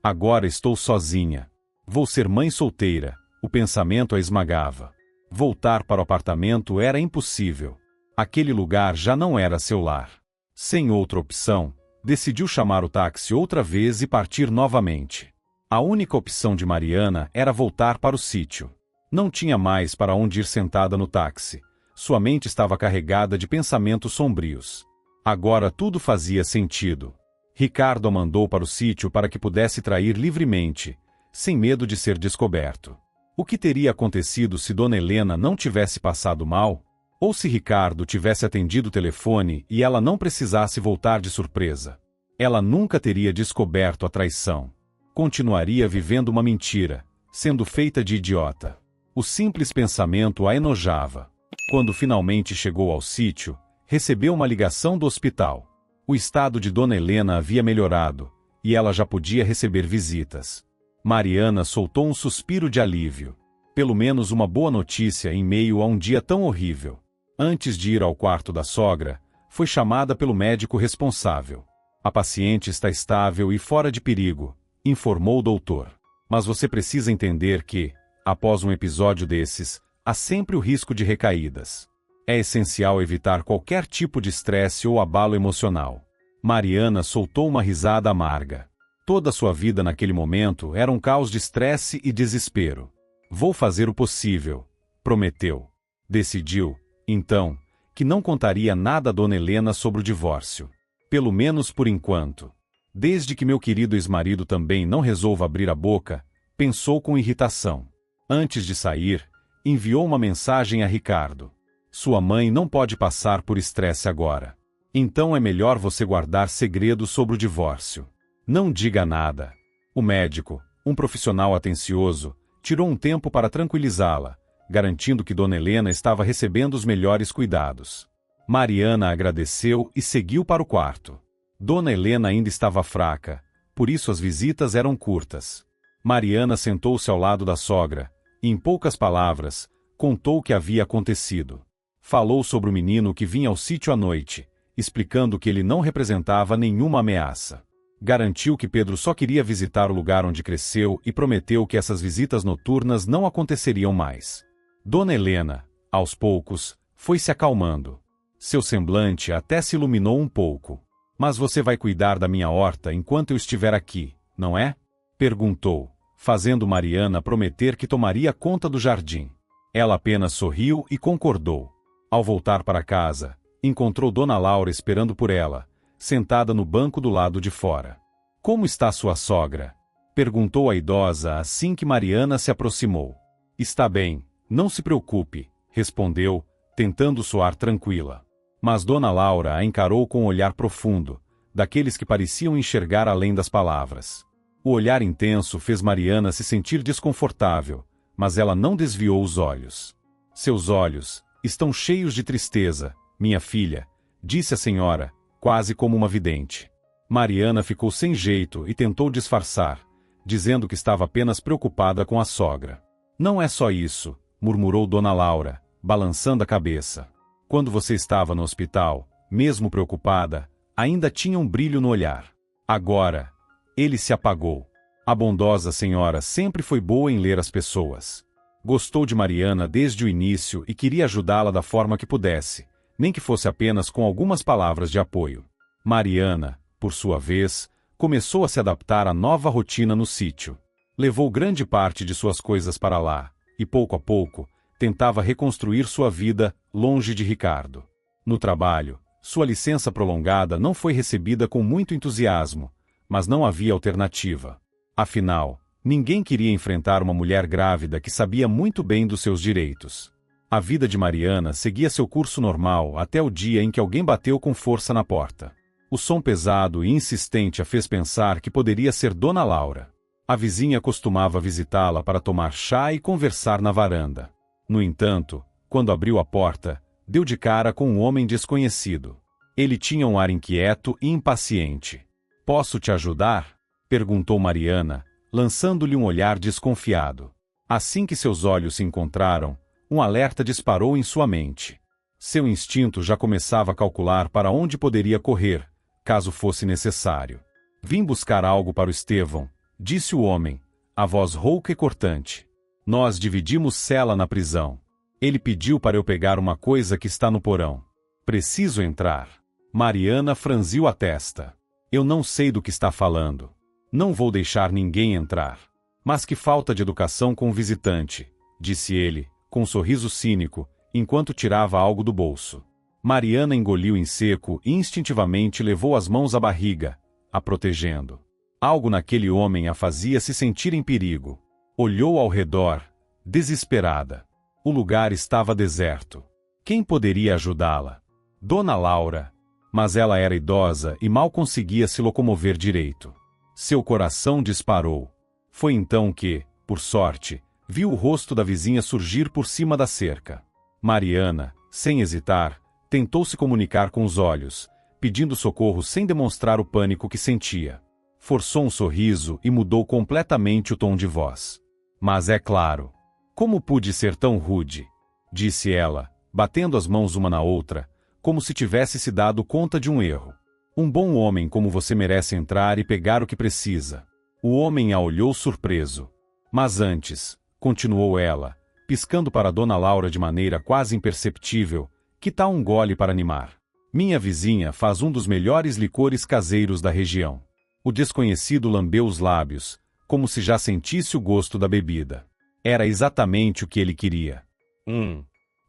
Speaker 1: Agora estou sozinha. Vou ser mãe solteira. O pensamento a esmagava. Voltar para o apartamento era impossível. Aquele lugar já não era seu lar. Sem outra opção, decidiu chamar o táxi outra vez e partir novamente. A única opção de Mariana era voltar para o sítio. Não tinha mais para onde ir sentada no táxi. Sua mente estava carregada de pensamentos sombrios. Agora tudo fazia sentido. Ricardo a mandou para o sítio para que pudesse trair livremente, sem medo de ser descoberto. O que teria acontecido se Dona Helena não tivesse passado mal? Ou se Ricardo tivesse atendido o telefone e ela não precisasse voltar de surpresa? Ela nunca teria descoberto a traição. Continuaria vivendo uma mentira, sendo feita de idiota. O simples pensamento a enojava. Quando finalmente chegou ao sítio, recebeu uma ligação do hospital. O estado de Dona Helena havia melhorado, e ela já podia receber visitas. Mariana soltou um suspiro de alívio. Pelo menos uma boa notícia em meio a um dia tão horrível. Antes de ir ao quarto da sogra, foi chamada pelo médico responsável. A paciente está estável e fora de perigo, informou o doutor. Mas você precisa entender que, após um episódio desses, há sempre o risco de recaídas. É essencial evitar qualquer tipo de estresse ou abalo emocional. Mariana soltou uma risada amarga. Toda sua vida naquele momento era um caos de estresse e desespero. Vou fazer o possível, prometeu. Decidiu, então, que não contaria nada a Dona Helena sobre o divórcio. Pelo menos por enquanto. Desde que meu querido ex-marido também não resolva abrir a boca, pensou com irritação. Antes de sair, enviou uma mensagem a Ricardo. Sua mãe não pode passar por estresse agora. Então é melhor você guardar segredo sobre o divórcio. Não diga nada. O médico, um profissional atencioso, tirou um tempo para tranquilizá-la, garantindo que Dona Helena estava recebendo os melhores cuidados. Mariana agradeceu e seguiu para o quarto. Dona Helena ainda estava fraca, por isso as visitas eram curtas. Mariana sentou-se ao lado da sogra, e em poucas palavras, contou o que havia acontecido. Falou sobre o menino que vinha ao sítio à noite, explicando que ele não representava nenhuma ameaça. Garantiu que Pedro só queria visitar o lugar onde cresceu e prometeu que essas visitas noturnas não aconteceriam mais. Dona Helena, aos poucos, foi se acalmando. Seu semblante até se iluminou um pouco. Mas você vai cuidar da minha horta enquanto eu estiver aqui, não é? Perguntou, fazendo Mariana prometer que tomaria conta do jardim. Ela apenas sorriu e concordou. Ao voltar para casa, encontrou Dona Laura esperando por ela, sentada no banco do lado de fora. Como está sua sogra? Perguntou a idosa assim que Mariana se aproximou. Está bem, não se preocupe, respondeu, tentando soar tranquila. Mas Dona Laura a encarou com um olhar profundo, daqueles que pareciam enxergar além das palavras. O olhar intenso fez Mariana se sentir desconfortável, mas ela não desviou os olhos. Seus olhos estão cheios de tristeza, minha filha, disse a senhora, quase como uma vidente. Mariana ficou sem jeito e tentou disfarçar, dizendo que estava apenas preocupada com a sogra. Não é só isso, murmurou Dona Laura, balançando a cabeça. Quando você estava no hospital, mesmo preocupada, ainda tinha um brilho no olhar. Agora, ele se apagou. A bondosa senhora sempre foi boa em ler as pessoas. Gostou de Mariana desde o início e queria ajudá-la da forma que pudesse, nem que fosse apenas com algumas palavras de apoio. Mariana, por sua vez, começou a se adaptar à nova rotina no sítio. Levou grande parte de suas coisas para lá, e pouco a pouco, tentava reconstruir sua vida longe de Ricardo. No trabalho, sua licença prolongada não foi recebida com muito entusiasmo, mas não havia alternativa. Afinal, ninguém queria enfrentar uma mulher grávida que sabia muito bem dos seus direitos. A vida de Mariana seguia seu curso normal até o dia em que alguém bateu com força na porta. O som pesado e insistente a fez pensar que poderia ser Dona Laura. A vizinha costumava visitá-la para tomar chá e conversar na varanda. No entanto, quando abriu a porta, deu de cara com um homem desconhecido. Ele tinha um ar inquieto e impaciente. "Posso te ajudar?" perguntou Mariana, lançando-lhe um olhar desconfiado. Assim que seus olhos se encontraram, um alerta disparou em sua mente. Seu instinto já começava a calcular para onde poderia correr, caso fosse necessário. "Vim buscar algo para o Estevão", disse o homem, a voz rouca e cortante. "Nós dividimos cela na prisão. Ele pediu para eu pegar uma coisa que está no porão. Preciso entrar." Mariana franziu a testa. "Eu não sei do que está falando. Não vou deixar ninguém entrar." "Mas que falta de educação com o visitante", disse ele, com um sorriso cínico, enquanto tirava algo do bolso. Mariana engoliu em seco e instintivamente levou as mãos à barriga, a protegendo. Algo naquele homem a fazia se sentir em perigo. Olhou ao redor, desesperada. O lugar estava deserto. Quem poderia ajudá-la? Dona Laura. Mas ela era idosa e mal conseguia se locomover direito. Seu coração disparou. Foi então que, por sorte, viu o rosto da vizinha surgir por cima da cerca. Mariana, sem hesitar, tentou se comunicar com os olhos, pedindo socorro sem demonstrar o pânico que sentia. Forçou um sorriso e mudou completamente o tom de voz. Mas é claro. Como pude ser tão rude? Disse ela, batendo as mãos uma na outra, como se tivesse se dado conta de um erro. Um bom homem como você merece entrar e pegar o que precisa. O homem a olhou surpreso. Mas antes, continuou ela, piscando para Dona Laura de maneira quase imperceptível, que tal um gole para animar? Minha vizinha faz um dos melhores licores caseiros da região. O desconhecido lambeu os lábios, como se já sentisse o gosto da bebida. Era exatamente o que ele queria.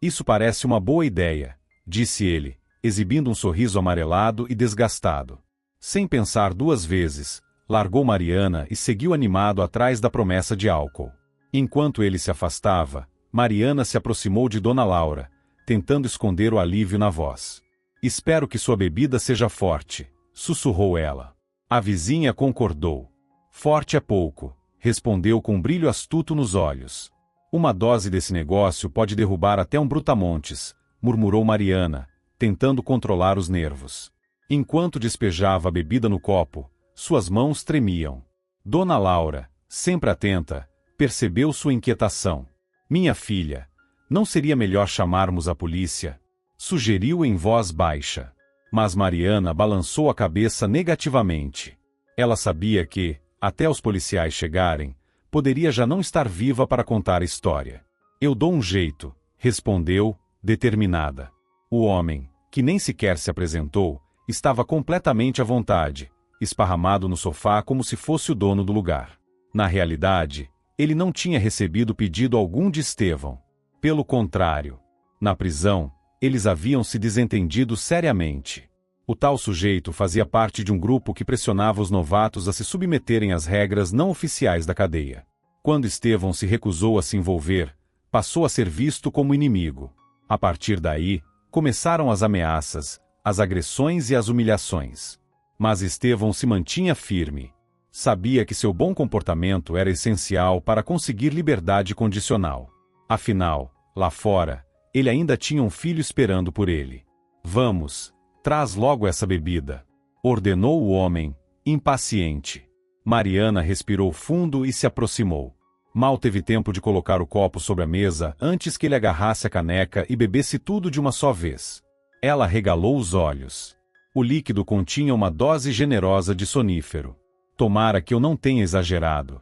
Speaker 1: Isso parece uma boa ideia, disse ele, exibindo um sorriso amarelado e desgastado. Sem pensar duas vezes, largou Mariana e seguiu animado atrás da promessa de álcool. Enquanto ele se afastava, Mariana se aproximou de Dona Laura, tentando esconder o alívio na voz. Espero que sua bebida seja forte, sussurrou ela. A vizinha concordou. Forte é pouco, respondeu com um brilho astuto nos olhos. Uma dose desse negócio pode derrubar até um brutamontes, murmurou Mariana, tentando controlar os nervos. Enquanto despejava a bebida no copo, suas mãos tremiam. Dona Laura, sempre atenta, percebeu sua inquietação. Minha filha, não seria melhor chamarmos a polícia? Sugeriu em voz baixa. Mas Mariana balançou a cabeça negativamente. Ela sabia que, até os policiais chegarem, poderia já não estar viva para contar a história. Eu dou um jeito, respondeu, determinada. O homem, que nem sequer se apresentou, estava completamente à vontade, esparramado no sofá como se fosse o dono do lugar. Na realidade, ele não tinha recebido pedido algum de Estevão. Pelo contrário, na prisão, eles haviam se desentendido seriamente. O tal sujeito fazia parte de um grupo que pressionava os novatos a se submeterem às regras não oficiais da cadeia. Quando Estevão se recusou a se envolver, passou a ser visto como inimigo. A partir daí, começaram as ameaças, as agressões e as humilhações. Mas Estevão se mantinha firme. Sabia que seu bom comportamento era essencial para conseguir liberdade condicional. Afinal, lá fora, ele ainda tinha um filho esperando por ele. Vamos, traz logo essa bebida, ordenou o homem, impaciente. Mariana respirou fundo e se aproximou. Mal teve tempo de colocar o copo sobre a mesa antes que ele agarrasse a caneca e bebesse tudo de uma só vez. Ela regalou os olhos. O líquido continha uma dose generosa de sonífero. Tomara que eu não tenha exagerado.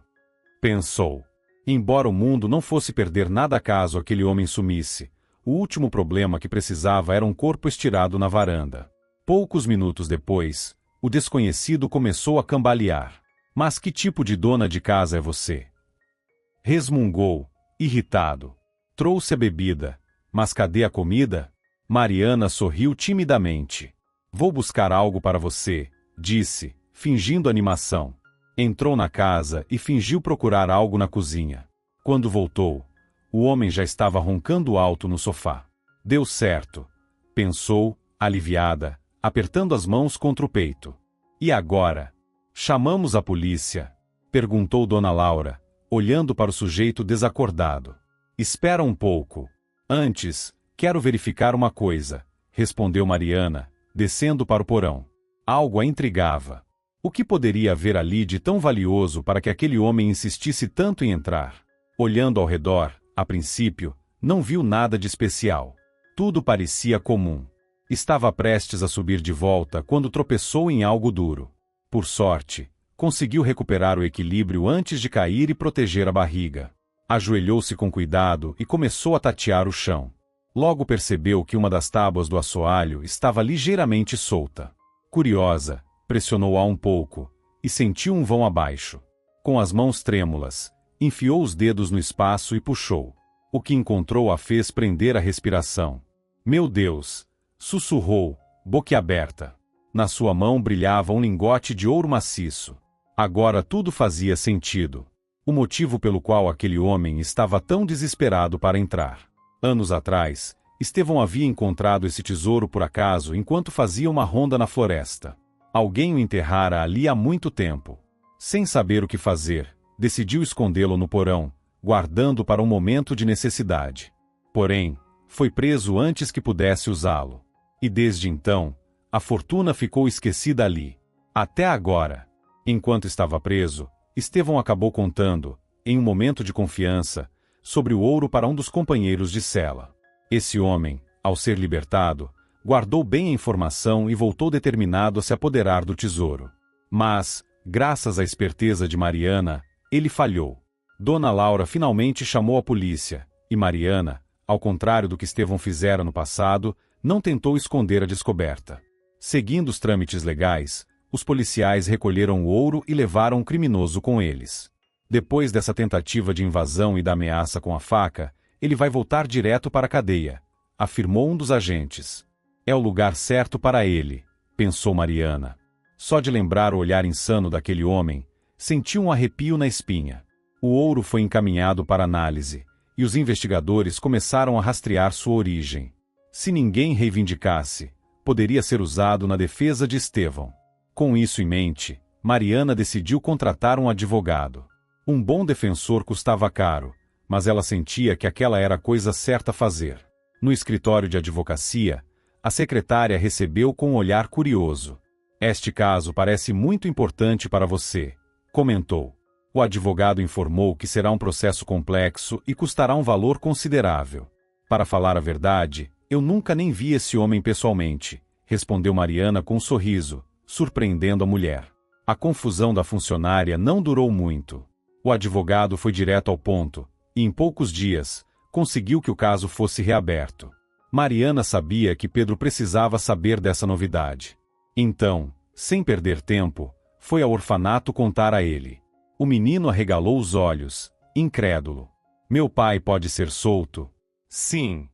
Speaker 1: Pensou. Embora o mundo não fosse perder nada caso aquele homem sumisse, o último problema que precisava era um corpo estirado na varanda. Poucos minutos depois, o desconhecido começou a cambalear. Mas que tipo de dona de casa é você? Resmungou, irritado. Trouxe a bebida, mas cadê a comida? Mariana sorriu timidamente. Vou buscar algo para você, disse, fingindo animação. Entrou na casa e fingiu procurar algo na cozinha. Quando voltou, o homem já estava roncando alto no sofá. Deu certo, pensou, aliviada, apertando as mãos contra o peito. E agora? Chamamos a polícia? Perguntou Dona Laura, olhando para o sujeito desacordado. Espera um pouco. Antes, quero verificar uma coisa, respondeu Mariana, descendo para o porão. Algo a intrigava. O que poderia haver ali de tão valioso para que aquele homem insistisse tanto em entrar? Olhando ao redor, a princípio, não viu nada de especial. Tudo parecia comum. Estava prestes a subir de volta quando tropeçou em algo duro. Por sorte, conseguiu recuperar o equilíbrio antes de cair e proteger a barriga. Ajoelhou-se com cuidado e começou a tatear o chão. Logo percebeu que uma das tábuas do assoalho estava ligeiramente solta. Curiosa, pressionou-a um pouco, e sentiu um vão abaixo. Com as mãos trêmulas, enfiou os dedos no espaço e puxou. O que encontrou a fez prender a respiração. Meu Deus! sussurrou, boquiaberta. Na sua mão brilhava um lingote de ouro maciço. Agora tudo fazia sentido. O motivo pelo qual aquele homem estava tão desesperado para entrar. Anos atrás, Estevão havia encontrado esse tesouro por acaso enquanto fazia uma ronda na floresta. Alguém o enterrara ali há muito tempo. Sem saber o que fazer, decidiu escondê-lo no porão, guardando para um momento de necessidade. Porém, foi preso antes que pudesse usá-lo. E desde então, a fortuna ficou esquecida ali. Até agora. Enquanto estava preso, Estevão acabou contando, em um momento de confiança, sobre o ouro para um dos companheiros de cela. Esse homem, ao ser libertado, guardou bem a informação e voltou determinado a se apoderar do tesouro. Mas, graças à esperteza de Mariana, ele falhou. Dona Laura finalmente chamou a polícia, e Mariana, ao contrário do que Estevão fizera no passado, não tentou esconder a descoberta. Seguindo os trâmites legais, os policiais recolheram o ouro e levaram o criminoso com eles. Depois dessa tentativa de invasão e da ameaça com a faca, ele vai voltar direto para a cadeia, afirmou um dos agentes. É o lugar certo para ele, pensou Mariana. Só de lembrar o olhar insano daquele homem, sentiu um arrepio na espinha. O ouro foi encaminhado para análise, e os investigadores começaram a rastrear sua origem. Se ninguém reivindicasse, poderia ser usado na defesa de Estevão. Com isso em mente, Mariana decidiu contratar um advogado. Um bom defensor custava caro, mas ela sentia que aquela era a coisa certa a fazer. No escritório de advocacia, a secretária recebeu com um olhar curioso. Este caso parece muito importante para você, comentou. O advogado informou que será um processo complexo e custará um valor considerável. Para falar a verdade, eu nunca nem vi esse homem pessoalmente, respondeu Mariana com um sorriso, surpreendendo a mulher. A confusão da funcionária não durou muito. O advogado foi direto ao ponto, e em poucos dias, conseguiu que o caso fosse reaberto. Mariana sabia que Pedro precisava saber dessa novidade. Então, sem perder tempo, foi ao orfanato contar a ele. O menino arregalou os olhos, incrédulo. Meu pai pode ser solto? Sim.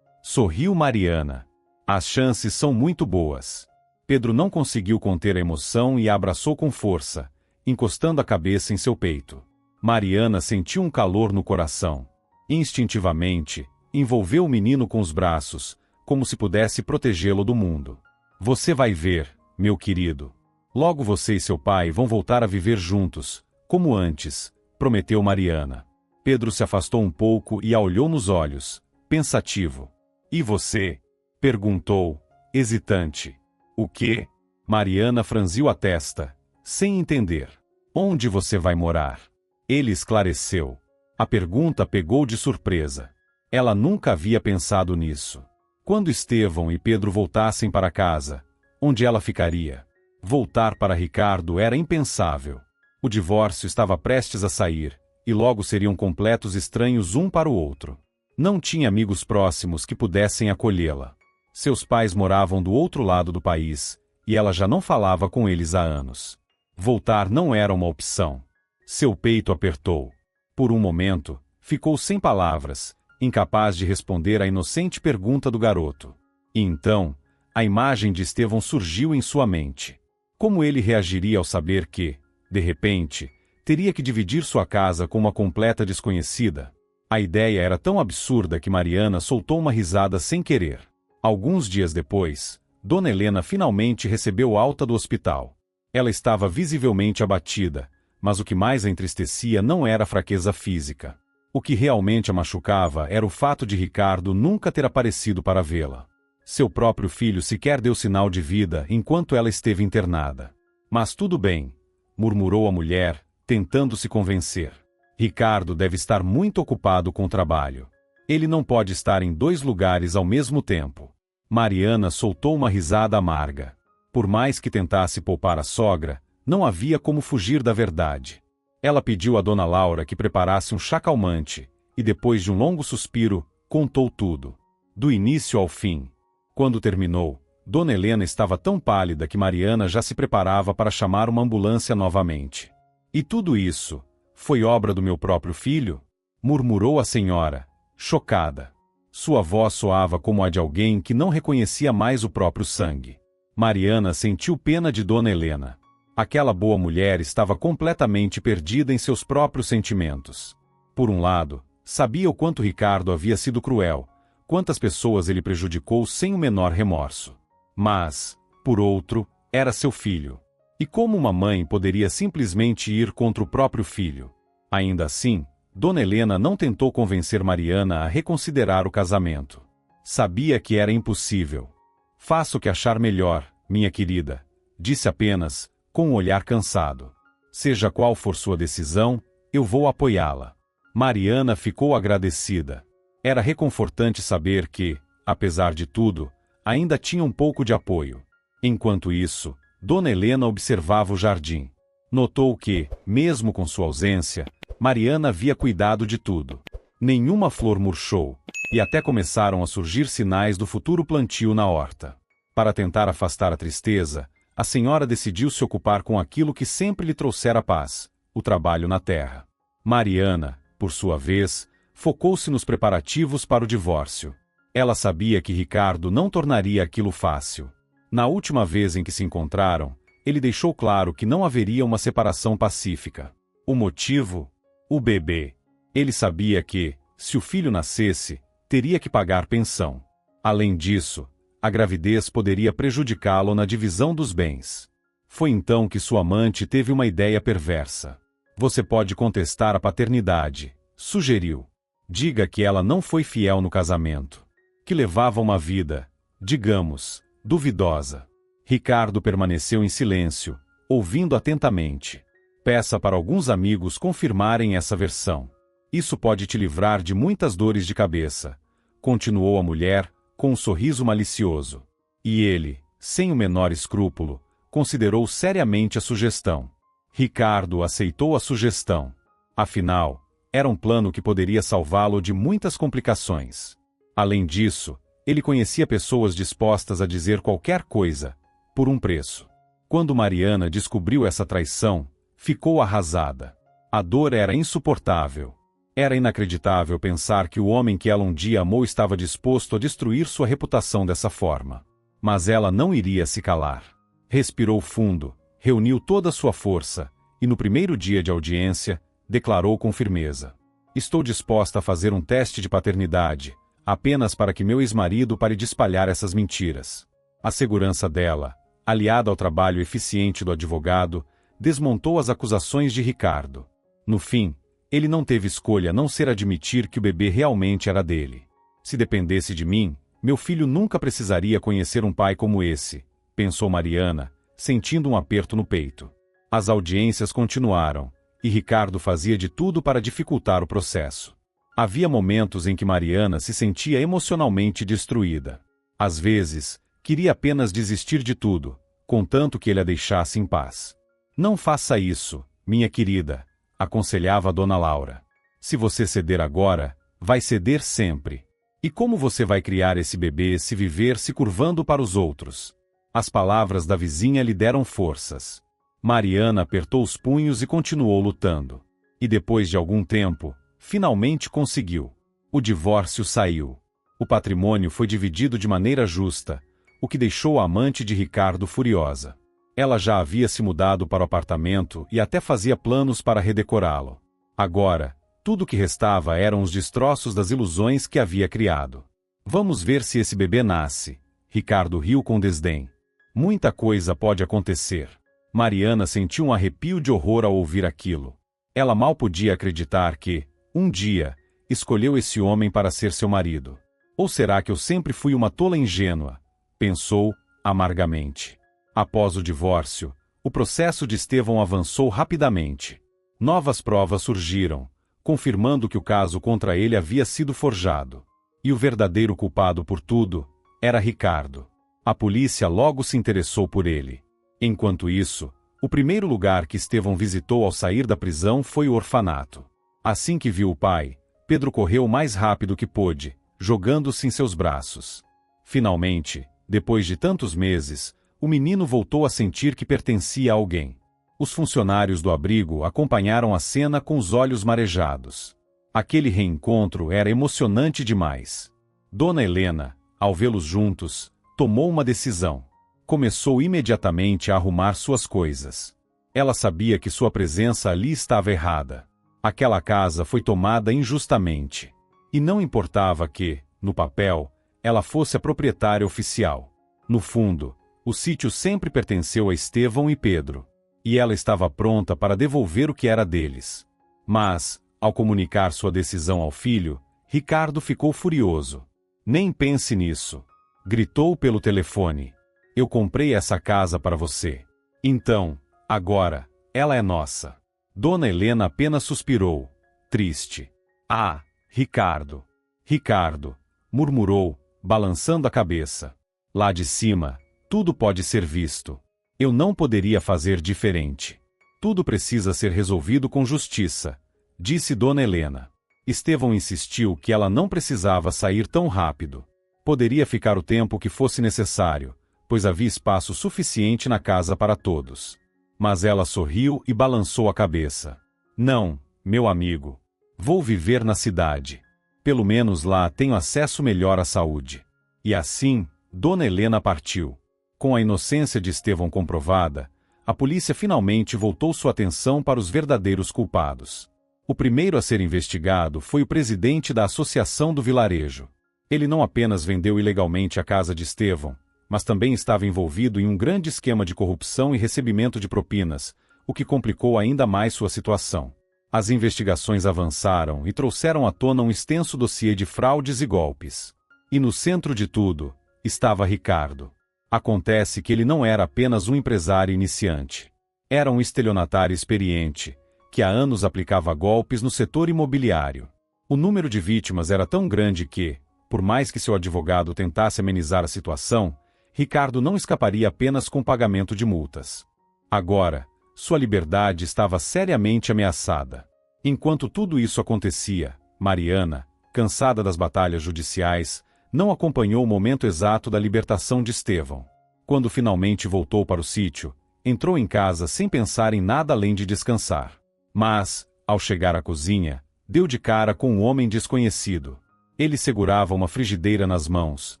Speaker 1: Sorriu Mariana. As chances são muito boas. Pedro não conseguiu conter a emoção e a abraçou com força, encostando a cabeça em seu peito. Mariana sentiu um calor no coração. Instintivamente, envolveu o menino com os braços, como se pudesse protegê-lo do mundo. Você vai ver, meu querido. Logo você e seu pai vão voltar a viver juntos, como antes, prometeu Mariana. Pedro se afastou um pouco e a olhou nos olhos, pensativo. E você? Perguntou, hesitante. O quê? Mariana franziu a testa, sem entender. Onde você vai morar? Ele esclareceu. A pergunta pegou de surpresa. Ela nunca havia pensado nisso. Quando Estevão e Pedro voltassem para casa, onde ela ficaria? Voltar para Ricardo era impensável. O divórcio estava prestes a sair, e logo seriam completos estranhos um para o outro. Não tinha amigos próximos que pudessem acolhê-la. Seus pais moravam do outro lado do país, e ela já não falava com eles há anos. Voltar não era uma opção. Seu peito apertou. Por um momento, ficou sem palavras, incapaz de responder à inocente pergunta do garoto. E então, a imagem de Estevão surgiu em sua mente. Como ele reagiria ao saber que, de repente, teria que dividir sua casa com uma completa desconhecida? A ideia era tão absurda que Mariana soltou uma risada sem querer. Alguns dias depois, Dona Helena finalmente recebeu alta do hospital. Ela estava visivelmente abatida, mas o que mais a entristecia não era a fraqueza física. O que realmente a machucava era o fato de Ricardo nunca ter aparecido para vê-la. Seu próprio filho sequer deu sinal de vida enquanto ela esteve internada. Mas tudo bem, murmurou a mulher, tentando se convencer. Ricardo deve estar muito ocupado com o trabalho. Ele não pode estar em 2 lugares ao mesmo tempo. Mariana soltou uma risada amarga. Por mais que tentasse poupar a sogra, não havia como fugir da verdade. Ela pediu a Dona Laura que preparasse um chá calmante, e depois de um longo suspiro, contou tudo. Do início ao fim. Quando terminou, Dona Helena estava tão pálida que Mariana já se preparava para chamar uma ambulância novamente. E tudo isso foi obra do meu próprio filho? Murmurou a senhora, chocada. Sua voz soava como a de alguém que não reconhecia mais o próprio sangue. Mariana sentiu pena de Dona Helena. Aquela boa mulher estava completamente perdida em seus próprios sentimentos. Por um lado, sabia o quanto Ricardo havia sido cruel, quantas pessoas ele prejudicou sem o menor remorso. Mas, por outro, era seu filho. E como uma mãe poderia simplesmente ir contra o próprio filho? Ainda assim, Dona Helena não tentou convencer Mariana a reconsiderar o casamento. Sabia que era impossível. Faça o que achar melhor, minha querida, disse apenas, com um olhar cansado. Seja qual for sua decisão, eu vou apoiá-la. Mariana ficou agradecida. Era reconfortante saber que, apesar de tudo, ainda tinha um pouco de apoio. Enquanto isso, Dona Helena observava o jardim. Notou que, mesmo com sua ausência, Mariana havia cuidado de tudo. Nenhuma flor murchou, e até começaram a surgir sinais do futuro plantio na horta. Para tentar afastar a tristeza, a senhora decidiu se ocupar com aquilo que sempre lhe trouxera paz, o trabalho na terra. Mariana, por sua vez, focou-se nos preparativos para o divórcio. Ela sabia que Ricardo não tornaria aquilo fácil. Na última vez em que se encontraram, ele deixou claro que não haveria uma separação pacífica. O motivo? O bebê. Ele sabia que, se o filho nascesse, teria que pagar pensão. Além disso, a gravidez poderia prejudicá-lo na divisão dos bens. Foi então que sua amante teve uma ideia perversa. Você pode contestar a paternidade, sugeriu. Diga que ela não foi fiel no casamento. Que levava uma vida, digamos, duvidosa. Ricardo permaneceu em silêncio, ouvindo atentamente. Peça para alguns amigos confirmarem essa versão. Isso pode te livrar de muitas dores de cabeça, continuou a mulher, com um sorriso malicioso. E ele, sem o menor escrúpulo, considerou seriamente a sugestão. Ricardo aceitou a sugestão. Afinal, era um plano que poderia salvá-lo de muitas complicações. Além disso, ele conhecia pessoas dispostas a dizer qualquer coisa, por um preço. Quando Mariana descobriu essa traição, ficou arrasada. A dor era insuportável. Era inacreditável pensar que o homem que ela um dia amou estava disposto a destruir sua reputação dessa forma. Mas ela não iria se calar. Respirou fundo, reuniu toda a sua força, e no primeiro dia de audiência, declarou com firmeza: estou disposta a fazer um teste de paternidade, apenas para que meu ex-marido pare de espalhar essas mentiras. A segurança dela, aliada ao trabalho eficiente do advogado, desmontou as acusações de Ricardo. No fim, ele não teve escolha a não ser admitir que o bebê realmente era dele. Se dependesse de mim, meu filho nunca precisaria conhecer um pai como esse, pensou Mariana, sentindo um aperto no peito. As audiências continuaram, e Ricardo fazia de tudo para dificultar o processo. Havia momentos em que Mariana se sentia emocionalmente destruída. Às vezes, queria apenas desistir de tudo, contanto que ele a deixasse em paz. Não faça isso, minha querida, aconselhava Dona Laura. Se você ceder agora, vai ceder sempre. E como você vai criar esse bebê se viver se curvando para os outros? As palavras da vizinha lhe deram forças. Mariana apertou os punhos e continuou lutando. E depois de algum tempo, finalmente conseguiu. O divórcio saiu. O patrimônio foi dividido de maneira justa, o que deixou a amante de Ricardo furiosa. Ela já havia se mudado para o apartamento e até fazia planos para redecorá-lo. Agora, tudo o que restava eram os destroços das ilusões que havia criado. Vamos ver se esse bebê nasce. Ricardo riu com desdém. Muita coisa pode acontecer. Mariana sentiu um arrepio de horror ao ouvir aquilo. Ela mal podia acreditar que, um dia, escolheu esse homem para ser seu marido. Ou será que eu sempre fui uma tola ingênua? Pensou, amargamente. Após o divórcio, o processo de Estevão avançou rapidamente. Novas provas surgiram, confirmando que o caso contra ele havia sido forjado. E o verdadeiro culpado por tudo era Ricardo. A polícia logo se interessou por ele. Enquanto isso, o primeiro lugar que Estevão visitou ao sair da prisão foi o orfanato. Assim que viu o pai, Pedro correu o mais rápido que pôde, jogando-se em seus braços. Finalmente, depois de tantos meses, o menino voltou a sentir que pertencia a alguém. Os funcionários do abrigo acompanharam a cena com os olhos marejados. Aquele reencontro era emocionante demais. Dona Helena, ao vê-los juntos, tomou uma decisão. Começou imediatamente a arrumar suas coisas. Ela sabia que sua presença ali estava errada. Aquela casa foi tomada injustamente. E não importava que, no papel, ela fosse a proprietária oficial. No fundo, o sítio sempre pertenceu a Estevão e Pedro. E ela estava pronta para devolver o que era deles. Mas, ao comunicar sua decisão ao filho, Ricardo ficou furioso. Nem pense nisso. Gritou pelo telefone. Eu comprei essa casa para você. Então, agora, ela é nossa. Dona Helena apenas suspirou, triste. Ah, Ricardo. Ricardo, murmurou, balançando a cabeça. Lá de cima, tudo pode ser visto. Eu não poderia fazer diferente. Tudo precisa ser resolvido com justiça, disse Dona Helena. Estevão insistiu que ela não precisava sair tão rápido. Poderia ficar o tempo que fosse necessário, pois havia espaço suficiente na casa para todos. Mas ela sorriu e balançou a cabeça. Não, meu amigo. Vou viver na cidade. Pelo menos lá tenho acesso melhor à saúde. E assim, Dona Helena partiu. Com a inocência de Estevão comprovada, a polícia finalmente voltou sua atenção para os verdadeiros culpados. O primeiro a ser investigado foi o presidente da associação do vilarejo. Ele não apenas vendeu ilegalmente a casa de Estevão, mas também estava envolvido em um grande esquema de corrupção e recebimento de propinas, o que complicou ainda mais sua situação. As investigações avançaram e trouxeram à tona um extenso dossiê de fraudes e golpes. E no centro de tudo, estava Ricardo. Acontece que ele não era apenas um empresário iniciante. Era um estelionatário experiente, que há anos aplicava golpes no setor imobiliário. O número de vítimas era tão grande que, por mais que seu advogado tentasse amenizar a situação, Ricardo não escaparia apenas com pagamento de multas. Agora, sua liberdade estava seriamente ameaçada. Enquanto tudo isso acontecia, Mariana, cansada das batalhas judiciais, não acompanhou o momento exato da libertação de Estevão. Quando finalmente voltou para o sítio, entrou em casa sem pensar em nada além de descansar. Mas, ao chegar à cozinha, deu de cara com um homem desconhecido. Ele segurava uma frigideira nas mãos,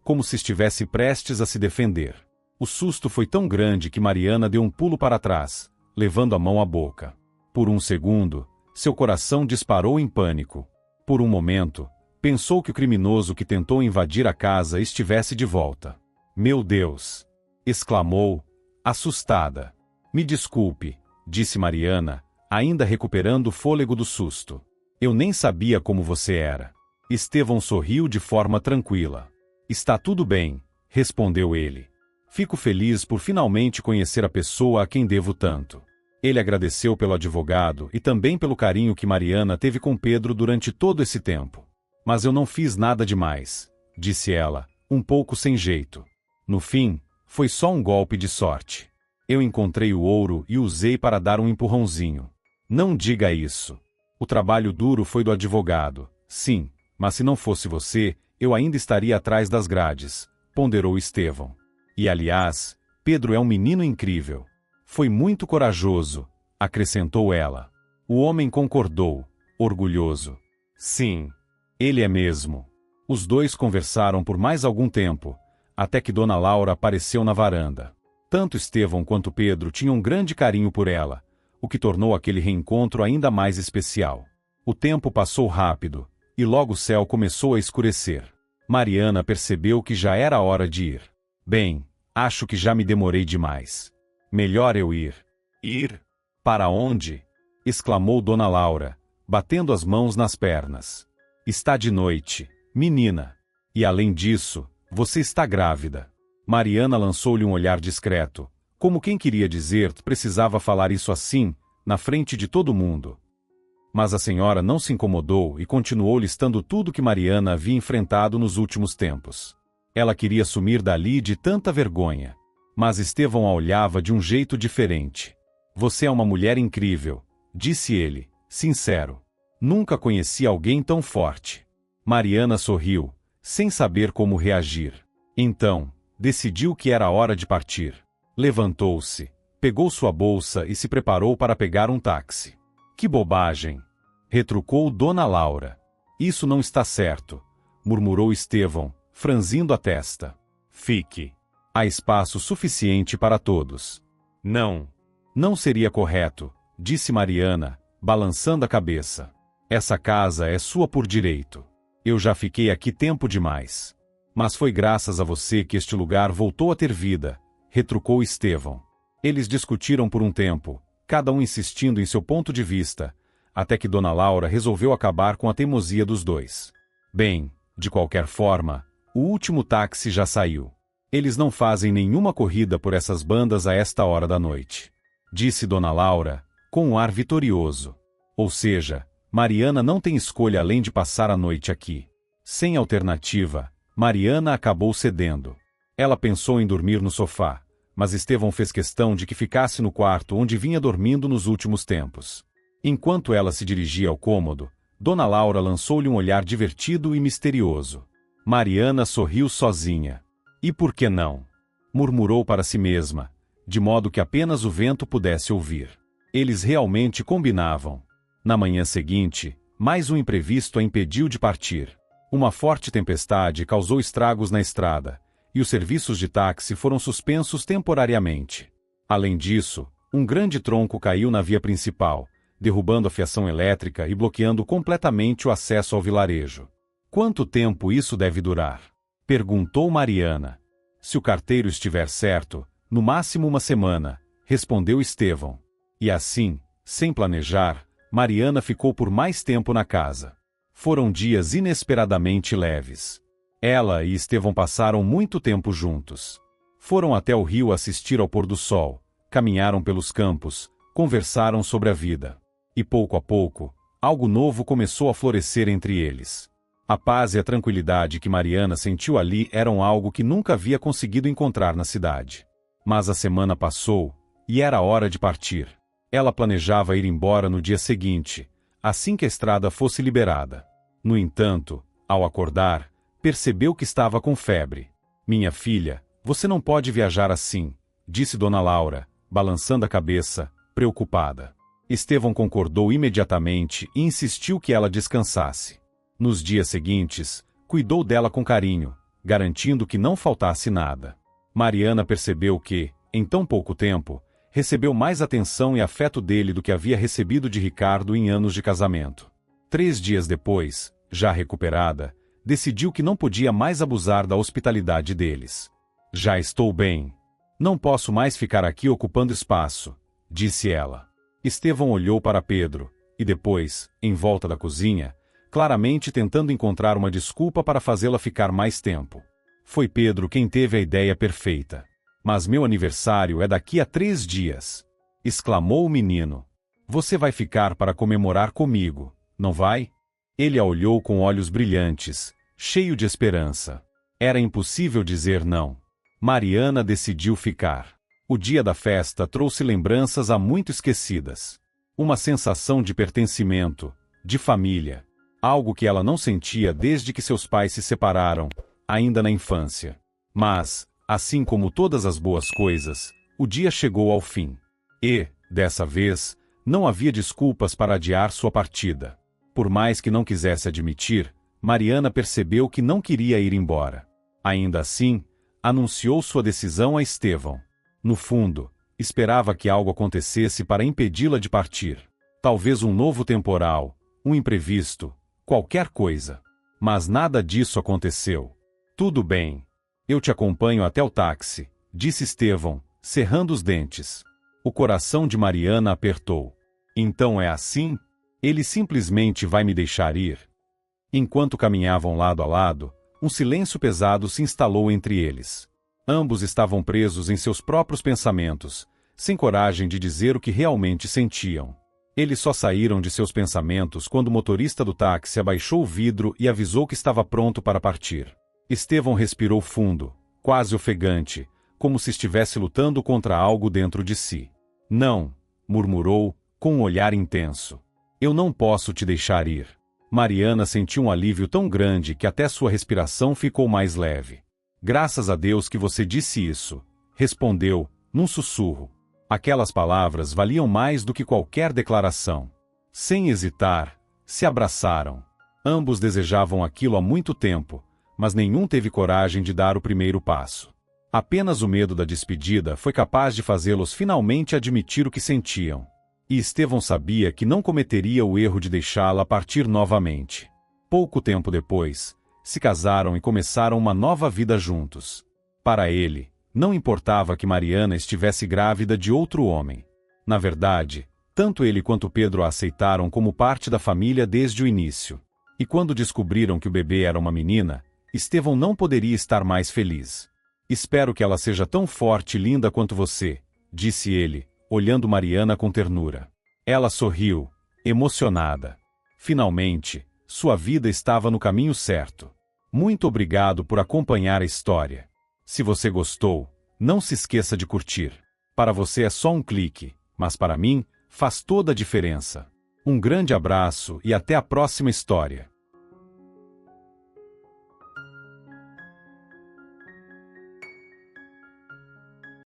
Speaker 1: como se estivesse prestes a se defender. O susto foi tão grande que Mariana deu um pulo para trás, levando a mão à boca. Por um segundo, seu coração disparou em pânico. Por um momento, pensou que o criminoso que tentou invadir a casa estivesse de volta. Meu Deus! Exclamou, assustada. Me desculpe, disse Mariana, ainda recuperando o fôlego do susto. Eu nem sabia como você era. Estevão sorriu de forma tranquila. Está tudo bem, respondeu ele. Fico feliz por finalmente conhecer a pessoa a quem devo tanto. Ele agradeceu pelo advogado e também pelo carinho que Mariana teve com Pedro durante todo esse tempo. Mas eu não fiz nada demais, disse ela, um pouco sem jeito. No fim, foi só um golpe de sorte. Eu encontrei o ouro e usei para dar um empurrãozinho. Não diga isso. O trabalho duro foi do advogado, sim, mas se não fosse você, eu ainda estaria atrás das grades, ponderou Estevão. E aliás, Pedro é um menino incrível. Foi muito corajoso, acrescentou ela. O homem concordou, orgulhoso. Sim, ele é mesmo. Os dois conversaram por mais algum tempo, até que Dona Laura apareceu na varanda. Tanto Estevão quanto Pedro tinham um grande carinho por ela, o que tornou aquele reencontro ainda mais especial. O tempo passou rápido, e logo o céu começou a escurecer. Mariana percebeu que já era hora de ir. Bem, acho que já me demorei demais. Melhor eu ir. Ir? Para onde? Exclamou Dona Laura, batendo as mãos nas pernas. Está de noite, menina. E além disso, você está grávida. Mariana lançou-lhe um olhar discreto, como quem queria dizer que precisava falar isso assim, na frente de todo mundo. Mas a senhora não se incomodou e continuou listando tudo que Mariana havia enfrentado nos últimos tempos. Ela queria sumir dali de tanta vergonha. Mas Estevão a olhava de um jeito diferente. Você é uma mulher incrível, disse ele, sincero. Nunca conheci alguém tão forte. Mariana sorriu, sem saber como reagir. Então, decidiu que era hora de partir. Levantou-se, pegou sua bolsa e se preparou para pegar um táxi. Que bobagem! Retrucou Dona Laura. Isso não está certo. murmurou Estevão, franzindo a testa. Fique. Há espaço suficiente para todos. Não. Não seria correto, disse Mariana, balançando a cabeça. Essa casa é sua por direito. Eu já fiquei aqui tempo demais. Mas foi graças a você que este lugar voltou a ter vida, retrucou Estevão. Eles discutiram por um tempo, cada um insistindo em seu ponto de vista, até que Dona Laura resolveu acabar com a teimosia dos dois. Bem, de qualquer forma, o último táxi já saiu. Eles não fazem nenhuma corrida por essas bandas a esta hora da noite, disse Dona Laura, com um ar vitorioso. Ou seja, Mariana não tem escolha além de passar a noite aqui. Sem alternativa, Mariana acabou cedendo. Ela pensou em dormir no sofá, mas Estevão fez questão de que ficasse no quarto onde vinha dormindo nos últimos tempos. Enquanto ela se dirigia ao cômodo, Dona Laura lançou-lhe um olhar divertido e misterioso. Mariana sorriu sozinha. E por que não? Murmurou para si mesma, de modo que apenas o vento pudesse ouvir. Eles realmente combinavam. Na manhã seguinte, mais um imprevisto a impediu de partir. Uma forte tempestade causou estragos na estrada, e os serviços de táxi foram suspensos temporariamente. Além disso, um grande tronco caiu na via principal, derrubando a fiação elétrica e bloqueando completamente o acesso ao vilarejo. Quanto tempo isso deve durar? Perguntou Mariana. Se o carteiro estiver certo, no máximo uma semana, respondeu Estevão. E assim, sem planejar, Mariana ficou por mais tempo na casa. Foram dias inesperadamente leves. Ela e Estevão passaram muito tempo juntos. Foram até o rio assistir ao pôr do sol, caminharam pelos campos, conversaram sobre a vida. E pouco a pouco, algo novo começou a florescer entre eles. A paz e a tranquilidade que Mariana sentiu ali eram algo que nunca havia conseguido encontrar na cidade. Mas a semana passou, e era hora de partir. Ela planejava ir embora no dia seguinte, assim que a estrada fosse liberada. No entanto, ao acordar, percebeu que estava com febre. Minha filha, você não pode viajar assim, disse Dona Laura, balançando a cabeça, preocupada. Estevão concordou imediatamente e insistiu que ela descansasse. Nos dias seguintes, cuidou dela com carinho, garantindo que não faltasse nada. Mariana percebeu que, em tão pouco tempo, recebeu mais atenção e afeto dele do que havia recebido de Ricardo em anos de casamento. 3 dias depois, já recuperada, decidiu que não podia mais abusar da hospitalidade deles. Já estou bem. Não posso mais ficar aqui ocupando espaço, disse ela. Estevão olhou para Pedro, e depois, em volta da cozinha, claramente tentando encontrar uma desculpa para fazê-la ficar mais tempo. Foi Pedro quem teve a ideia perfeita. Mas meu aniversário é daqui a 3 dias, exclamou o menino. Você vai ficar para comemorar comigo, não vai? Ele a olhou com olhos brilhantes, cheio de esperança. Era impossível dizer não. Mariana decidiu ficar. O dia da festa trouxe lembranças há muito esquecidas. Uma sensação de pertencimento, de família. Algo que ela não sentia desde que seus pais se separaram, ainda na infância. Mas, assim como todas as boas coisas, o dia chegou ao fim. E, dessa vez, não havia desculpas para adiar sua partida. Por mais que não quisesse admitir, Mariana percebeu que não queria ir embora. Ainda assim, anunciou sua decisão a Estevão. No fundo, esperava que algo acontecesse para impedi-la de partir. Talvez um novo temporal, um imprevisto, qualquer coisa. Mas nada disso aconteceu. Tudo bem. Eu te acompanho até o táxi, disse Estevão, cerrando os dentes. O coração de Mariana apertou. Então é assim? Ele simplesmente vai me deixar ir? Enquanto caminhavam lado a lado, um silêncio pesado se instalou entre eles. Ambos estavam presos em seus próprios pensamentos, sem coragem de dizer o que realmente sentiam. Eles só saíram de seus pensamentos quando o motorista do táxi abaixou o vidro e avisou que estava pronto para partir. Estevão respirou fundo, quase ofegante, como se estivesse lutando contra algo dentro de si. Não, murmurou, com um olhar intenso. Eu não posso te deixar ir. Mariana sentiu um alívio tão grande que até sua respiração ficou mais leve. Graças a Deus que você disse isso, respondeu, num sussurro. Aquelas palavras valiam mais do que qualquer declaração. Sem hesitar, se abraçaram. Ambos desejavam aquilo há muito tempo, mas nenhum teve coragem de dar o primeiro passo. Apenas o medo da despedida foi capaz de fazê-los finalmente admitir o que sentiam. E Estevão sabia que não cometeria o erro de deixá-la partir novamente. Pouco tempo depois, se casaram e começaram uma nova vida juntos. Para ele, não importava que Mariana estivesse grávida de outro homem. Na verdade, tanto ele quanto Pedro a aceitaram como parte da família desde o início. E quando descobriram que o bebê era uma menina, Estevão não poderia estar mais feliz. Espero que ela seja tão forte e linda quanto você, disse ele, olhando Mariana com ternura. Ela sorriu, emocionada. Finalmente, sua vida estava no caminho certo. Muito obrigado por acompanhar a história. Se você gostou, não se esqueça de curtir. Para você é só um clique, mas para mim, faz toda a diferença. Um grande abraço e até a próxima história.